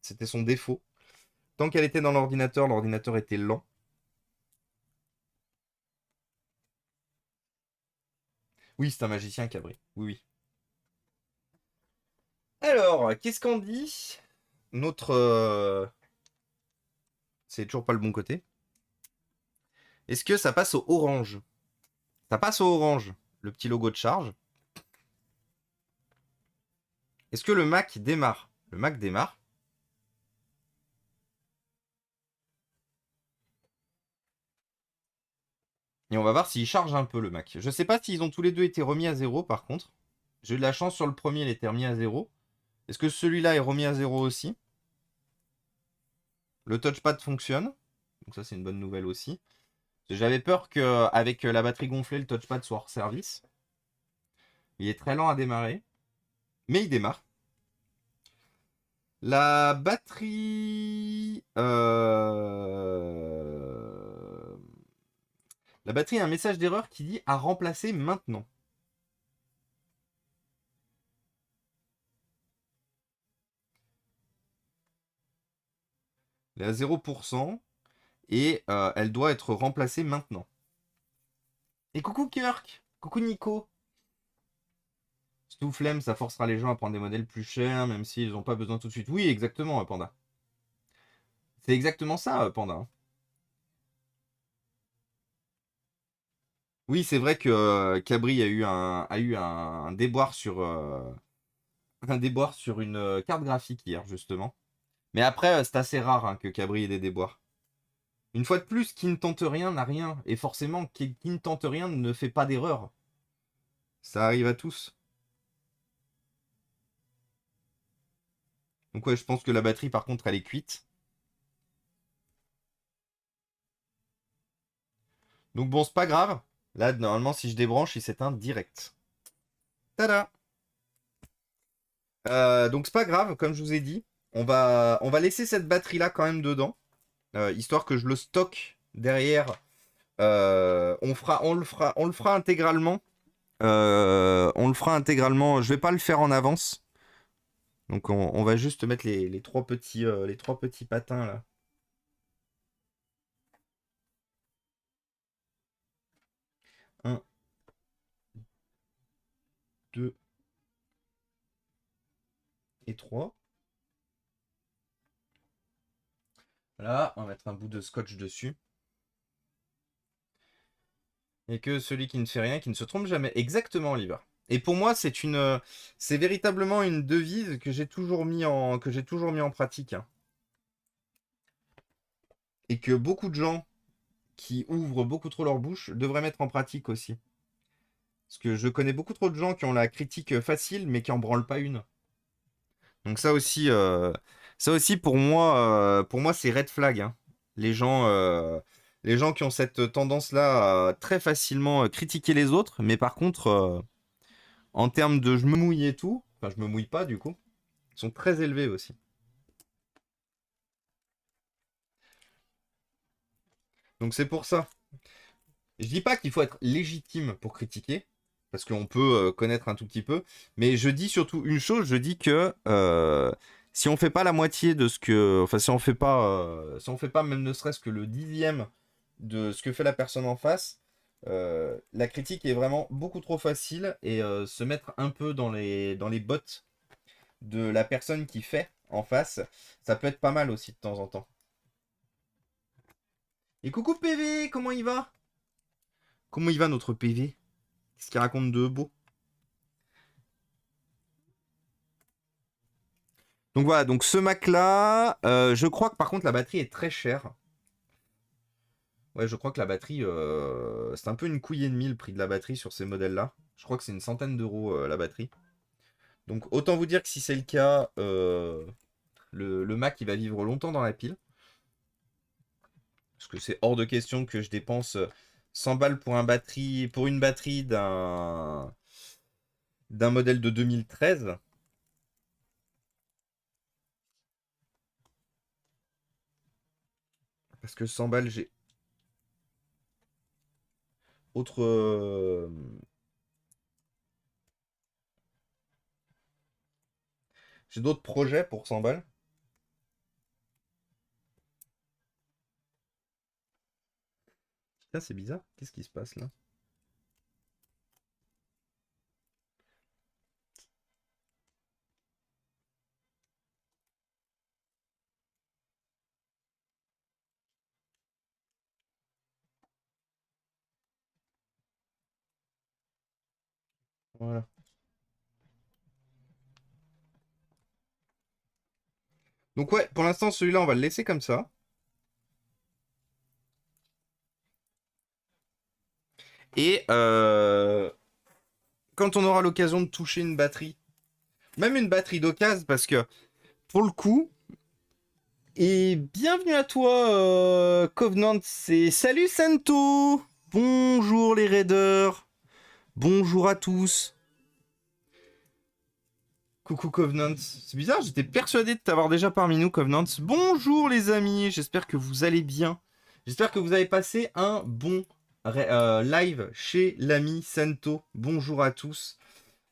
C'était son défaut. Tant qu'elle était dans l'ordinateur était lent. Oui, c'est un magicien Cabri. Oui, oui. Alors, qu'est-ce qu'on dit? Notre... C'est toujours pas le bon côté. Est-ce que ça passe au orange? Ça passe au orange, le petit logo de charge. Est-ce que le Mac démarre? Le Mac démarre. Et on va voir s'il charge un peu le Mac. Je sais pas s'ils ont tous les deux été remis à zéro par contre. J'ai eu de la chance sur le premier, il était remis à zéro. Est-ce que celui-là est remis à zéro aussi? Le touchpad fonctionne. Donc ça c'est une bonne nouvelle aussi. J'avais peur qu'avec la batterie gonflée, le touchpad soit hors service. Il est très lent à démarrer. Mais il démarre. La batterie... La batterie a un message d'erreur qui dit à remplacer maintenant. Elle est à 0% et elle doit être remplacée maintenant. Et coucou Kirk! Coucou Nico! Flemme, ça forcera les gens à prendre des modèles plus chers, même s'ils n'ont pas besoin tout de suite. Oui, exactement, Panda. C'est exactement ça, Panda. Oui, c'est vrai que Cabri a eu un déboire sur, un déboire sur une carte graphique hier, justement. Mais après, c'est assez rare hein, que Cabri ait des déboires. Une fois de plus, qui ne tente rien n'a rien. Et forcément, qui ne tente rien ne fait pas d'erreur. Ça arrive à tous. Donc ouais, je pense que la batterie, par contre, elle est cuite. Donc bon, c'est pas grave. Là, normalement, si je débranche, il s'éteint direct. Tada! Donc c'est pas grave, comme je vous ai dit. On va laisser cette batterie-là quand même dedans. Histoire que je le stocke derrière. On le fera intégralement. On le fera intégralement. Je vais pas le faire en avance. Donc on va juste mettre les trois petits patins là. Un, deux et trois. Voilà, on va mettre un bout de scotch dessus. Et que celui qui ne fait rien, qui ne se trompe jamais. Exactement, Oliver. Et pour moi, c'est véritablement une devise que j'ai toujours mis en pratique, hein. et que beaucoup de gens qui ouvrent beaucoup trop leur bouche devraient mettre en pratique aussi. Parce que je connais beaucoup trop de gens qui ont la critique facile, mais qui en branlent pas une. Donc ça aussi pour moi, c'est red flag, hein. Les gens, euh, les gens qui ont cette tendance-là à très facilement critiquer les autres, mais par contre, en termes de je me mouille et tout, enfin je me mouille pas du coup, ils sont très élevés aussi. Donc c'est pour ça. Je dis pas qu'il faut être légitime pour critiquer, parce qu'on peut connaître un tout petit peu, mais je dis surtout une chose, je dis que si on fait pas la moitié de ce que, enfin si on fait pas même ne serait-ce que le dixième de ce que fait la personne en face, la critique est vraiment beaucoup trop facile et se mettre un peu dans les bottes de la personne qui fait en face, ça peut être pas mal aussi de temps en temps. Et coucou PV, comment il va? Comment il va notre PV? Qu'est-ce qu'il raconte de beau? Donc voilà, donc ce Mac là, je crois que par contre la batterie est très chère. Ouais, je crois que la batterie, c'est un peu une couille et demie le prix de la batterie sur ces modèles-là. Je crois que c'est une centaine d'euros la batterie. Donc autant vous dire que si c'est le cas, le Mac il va vivre longtemps dans la pile. Parce que c'est hors de question que je dépense 100 balles pour une batterie d'un modèle de 2013. Parce que 100 balles, j'ai autre. J'ai d'autres projets pour 100 balles. Putain, c'est bizarre. Qu'est-ce qui se passe là? Voilà. Donc ouais, pour l'instant, celui-là, on va le laisser comme ça. Et quand on aura l'occasion de toucher une batterie, même une batterie d'occasion, parce que pour le coup, et bienvenue à toi, Covenant, c'est salut Santo, bonjour les raiders, bonjour à tous, coucou Covenant, c'est bizarre, j'étais persuadé de t'avoir déjà parmi nous Covenant, bonjour les amis, j'espère que vous allez bien, j'espère que vous avez passé un bon live chez l'ami Santo, bonjour à tous.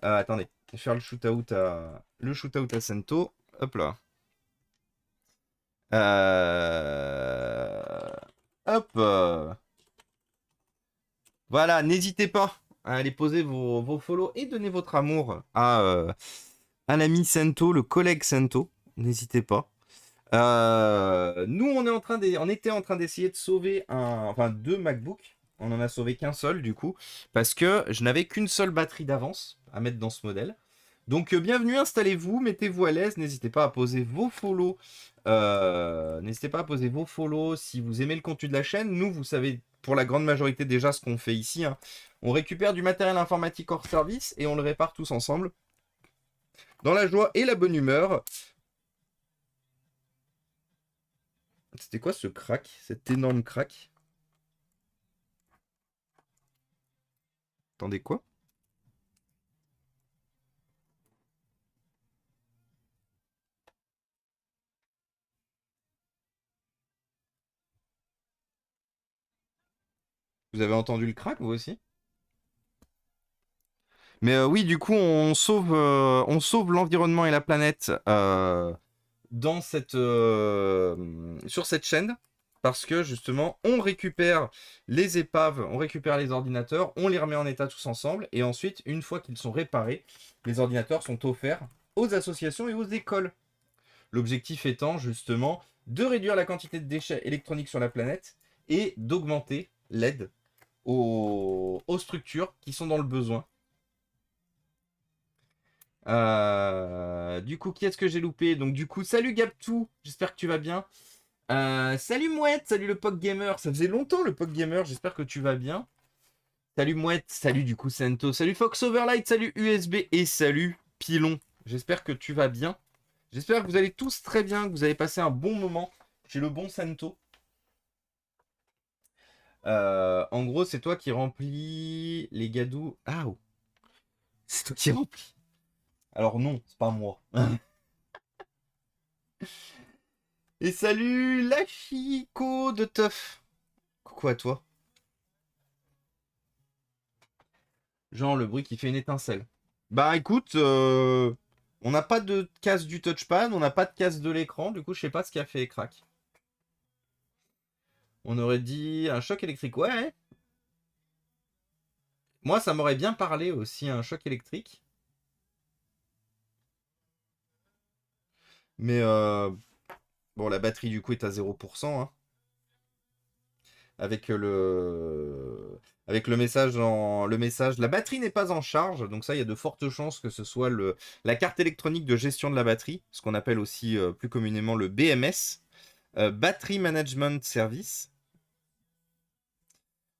Attendez, je vais faire le shootout à Sento. Hop là. Euh, Hop. Voilà, n'hésitez pas à aller poser vos follow et donner votre amour à l'ami Sento, le collègue Sento. N'hésitez pas. Nous, on était en train d'essayer de sauver enfin, deux MacBooks. On en a sauvé qu'un seul, du coup, parce que je n'avais qu'une seule batterie d'avance à mettre dans ce modèle. Donc, bienvenue, installez-vous, mettez-vous à l'aise. N'hésitez pas à poser vos follow. N'hésitez pas à poser vos follow si vous aimez le contenu de la chaîne. Nous, vous savez, pour la grande majorité déjà, ce qu'on fait ici, hein. On récupère du matériel informatique hors service et on le répare tous ensemble dans la joie et la bonne humeur. C'était quoi ce crack? Cet énorme crack? Attendez quoi? Vous avez entendu le crack, vous aussi? Mais oui, du coup, on sauve l'environnement et la planète sur cette chaîne. Parce que justement, on récupère les épaves, on récupère les ordinateurs, on les remet en état tous ensemble. Et ensuite, une fois qu'ils sont réparés, les ordinateurs sont offerts aux associations et aux écoles. L'objectif étant justement de réduire la quantité de déchets électroniques sur la planète et d'augmenter l'aide aux structures qui sont dans le besoin. Du coup, qui est-ce que j'ai loupé? Donc du coup, salut Gaptou, j'espère que tu vas bien. Salut Mouette, salut le Poc Gamer. Ça faisait longtemps le Poc Gamer, j'espère que tu vas bien. Salut Mouette, salut du coup Sento, salut Fox Overlight, salut USB et salut Pilon. J'espère que tu vas bien. J'espère que vous allez tous très bien, que vous avez passé un bon moment chez le bon Sento. En gros, c'est toi qui remplis les gadous. Ah, oh. C'est toi qui remplis. Alors non, c'est pas moi. Et salut la Chico de Teuf. Coucou à toi. Genre le bruit qui fait une étincelle. Bah écoute, on n'a pas de casse du touchpad, on n'a pas de casse de l'écran, du coup je sais pas ce qui a fait crack. On aurait dit un choc électrique, ouais. Moi ça m'aurait bien parlé aussi un choc électrique. Mais bon, la batterie du coup est à 0%, hein. Avec le message la batterie n'est pas en charge, donc ça il y a de fortes chances que ce soit la carte électronique de gestion de la batterie, ce qu'on appelle aussi plus communément le BMS, Battery Management Service,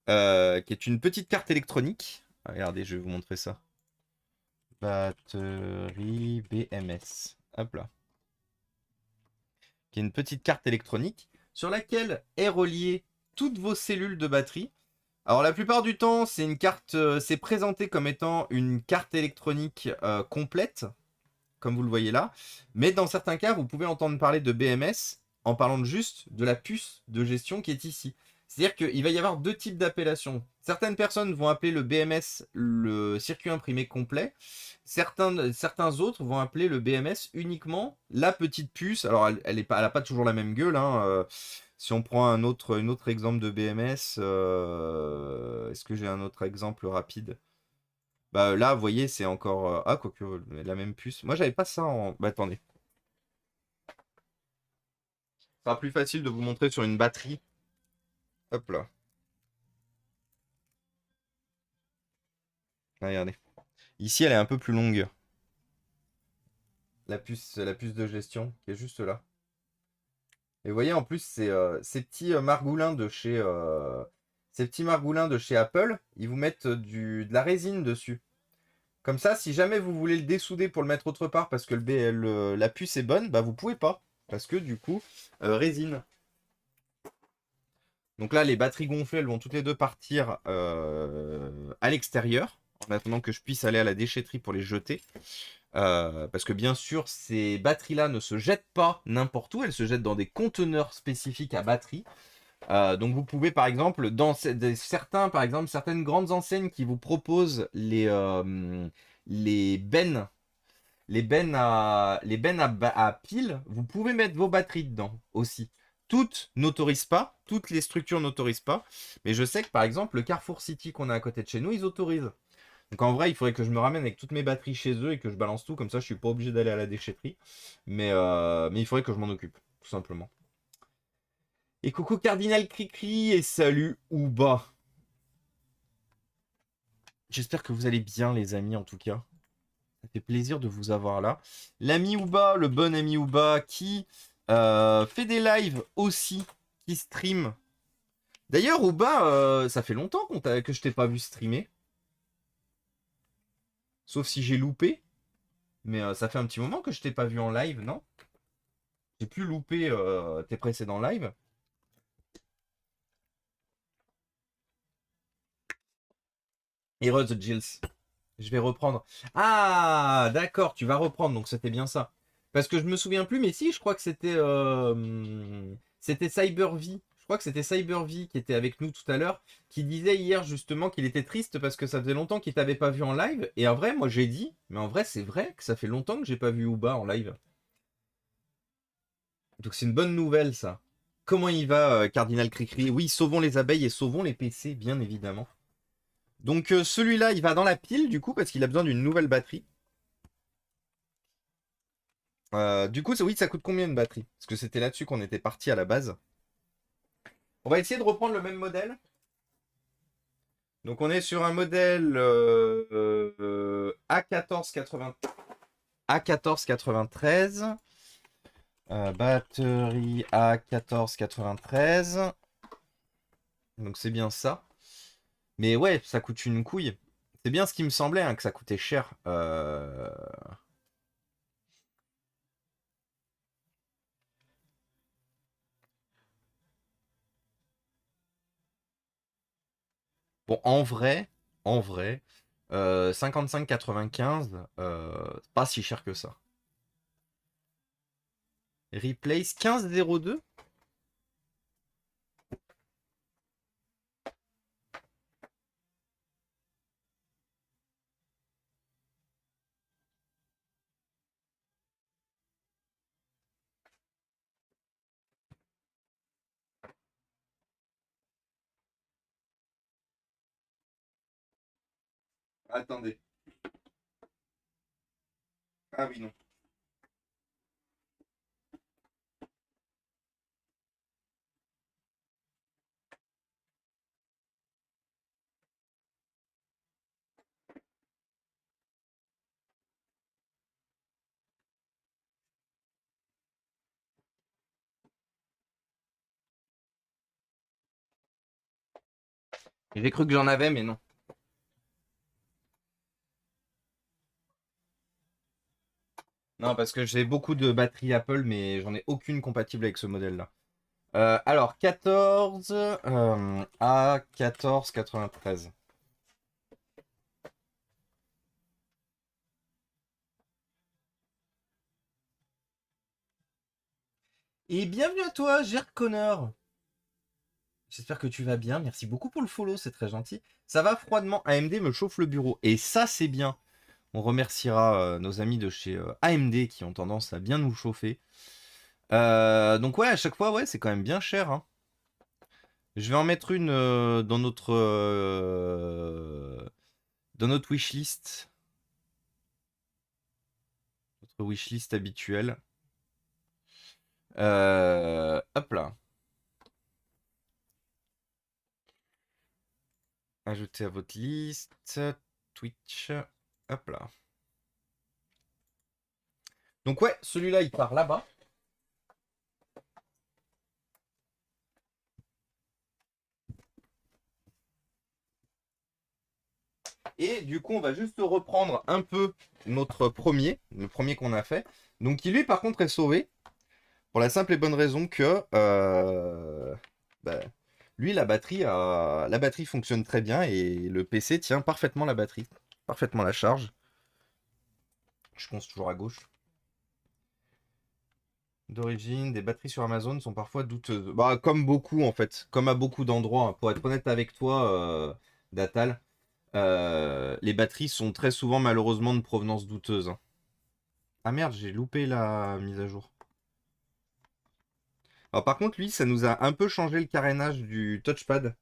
qui est une petite carte électronique. Regardez, je vais vous montrer ça. Batterie BMS, hop là, qui est une petite carte électronique sur laquelle est reliée toutes vos cellules de batterie. Alors la plupart du temps, c'est une carte, c'est présenté comme étant une carte électronique complète, comme vous le voyez là. Mais dans certains cas, vous pouvez entendre parler de BMS en parlant juste de la puce de gestion qui est ici. C'est-à-dire qu'il va y avoir deux types d'appellations. Certaines personnes vont appeler le BMS le circuit imprimé complet. Certains autres vont appeler le BMS uniquement la petite puce. Alors elle a pas toujours la même gueule, hein. Si on prend un autre exemple de BMS, est-ce que j'ai un autre exemple rapide? Bah là, vous voyez, c'est encore... ah, quoique, la même puce. Moi, j'avais pas ça en... Bah attendez. Ce sera plus facile de vous montrer sur une batterie. Hop là. Regardez. Ici, elle est un peu plus longue. La puce de gestion, qui est juste là. Et vous voyez, en plus, ces petits margoulins de chez... ces petits margoulins de chez Apple, ils vous mettent de la résine dessus. Comme ça, si jamais vous voulez le dessouder pour le mettre autre part parce que la puce est bonne, bah vous pouvez pas. Parce que du coup, résine. Donc là, les batteries gonflées, elles vont toutes les deux partir à l'extérieur. En attendant que je puisse aller à la déchetterie pour les jeter. Parce que bien sûr, ces batteries-là ne se jettent pas n'importe où. Elles se jettent dans des conteneurs spécifiques à batterie. Donc vous pouvez par exemple, certaines grandes enseignes qui vous proposent les bennes, à piles, vous pouvez mettre vos batteries dedans aussi. Toutes n'autorisent pas, toutes les structures n'autorisent pas, mais je sais que par exemple le Carrefour City qu'on a à côté de chez nous, ils autorisent. Donc en vrai, il faudrait que je me ramène avec toutes mes batteries chez eux et que je balance tout, comme ça je suis pas obligé d'aller à la déchetterie. Mais il faudrait que je m'en occupe, tout simplement. Et coucou Cardinal Cricri et salut Ouba. J'espère que vous allez bien les amis en tout cas. Ça fait plaisir de vous avoir là. L'ami Ouba, le bon ami Ouba qui fait des lives aussi, qui stream. D'ailleurs Ouba, ça fait longtemps que je t'ai pas vu streamer. Sauf si j'ai loupé. Mais ça fait un petit moment que je t'ai pas vu en live, non? J'ai pu louper tes précédents lives. Heroes Gilles. Je vais reprendre. Ah, d'accord, tu vas reprendre, donc c'était bien ça. Parce que je me souviens plus, mais si, je crois que c'était CyberV. Je crois que c'était CyberV qui était avec nous tout à l'heure, qui disait hier justement qu'il était triste parce que ça faisait longtemps qu'il t'avait pas vu en live. Et en vrai, moi j'ai dit, mais en vrai, c'est vrai que ça fait longtemps que j'ai pas vu Ouba en live. Donc c'est une bonne nouvelle, ça. Comment il va, Cardinal Cricri? Oui, sauvons les abeilles et sauvons les PC, bien évidemment. Donc celui-là, il va dans la pile, du coup, parce qu'il a besoin d'une nouvelle batterie. Du coup, oui, ça coûte combien une batterie? Parce que c'était là-dessus qu'on était parti à la base. On va essayer de reprendre le même modèle. Donc on est sur un modèle A1493. Batterie à 14,93. Donc c'est bien ça. Mais ouais, ça coûte une couille. C'est bien ce qui me semblait, hein, que ça coûtait cher. Bon, en vrai, 55,95, c'est pas si cher que ça. Replace 15,02. Attendez. Ah oui, non. J'ai cru que j'en avais, mais non. Non, parce que j'ai beaucoup de batteries Apple, mais j'en ai aucune compatible avec ce modèle-là. Alors, 14 à 14,93. Et bienvenue à toi, Gerd Connor. J'espère que tu vas bien. Merci beaucoup pour le follow, c'est très gentil. Ça va froidement. AMD me chauffe le bureau. Et ça, c'est bien. On remerciera nos amis de chez AMD qui ont tendance à bien nous chauffer. Donc ouais, à chaque fois, ouais, c'est quand même bien cher, hein. Je vais en mettre une dans notre wishlist. Notre wishlist habituelle. Hop là. Ajouter à votre liste. Twitch. Hop là. Donc ouais, celui-là, il part là-bas. Et du coup, on va juste reprendre un peu notre premier, le premier qu'on a fait. Donc qui lui, par contre, est sauvé. Pour la simple et bonne raison que bah, lui, la batterie fonctionne très bien et le PC tient parfaitement la batterie, parfaitement la charge. Je pense toujours à gauche. D'origine, des batteries sur Amazon sont parfois douteuses. Bah, comme beaucoup en fait, comme à beaucoup d'endroits, hein. Pour être honnête avec toi, Datal, les batteries sont très souvent malheureusement de provenance douteuse, hein. Ah merde, j'ai loupé la mise à jour. Alors par contre, lui, ça nous a un peu changé le carénage du touchpad.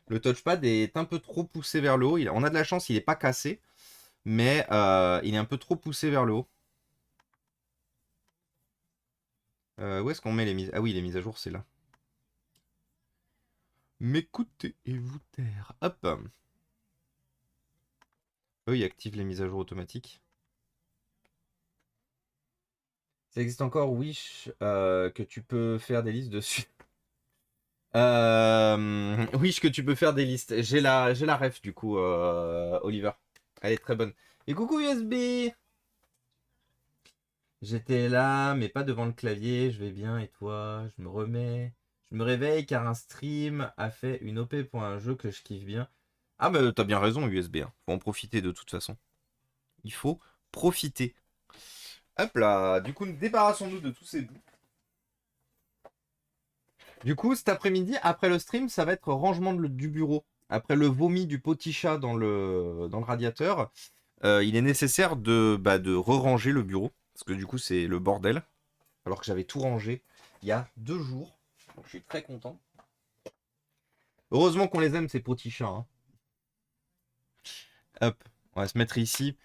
Le touchpad est un peu trop poussé vers le haut. On a de la chance, il n'est pas cassé, mais il est un peu trop poussé vers le haut. Où est-ce qu'on met les mises? Ah oui, les mises à jour, c'est là. M'écoutez et vous taire. Hop. Eux, ils activent les mises à jour automatiques. Ça existe encore Wish que tu peux faire des listes dessus. Wish que tu peux faire des listes. J'ai la ref du coup, Oliver. Elle est très bonne. Et coucou USB. J'étais là, mais pas devant le clavier. Je vais bien et toi? Je me remets. Je me réveille car un stream a fait une OP pour un jeu que je kiffe bien. Ah bah t'as bien raison USB, hein. Faut en profiter de toute façon. Il faut profiter. Hop là, du coup débarrassons-nous de tous ces bouts. Du coup cet après-midi, après le stream, ça va être rangement du bureau. Après le vomi du petit chat dans le radiateur, il est nécessaire de re-ranger le bureau. Parce que du coup c'est le bordel. Alors que j'avais tout rangé il y a 2 jours. Donc je suis très content. Heureusement qu'on les aime, ces petits chats, hein. Hop, on va se mettre ici.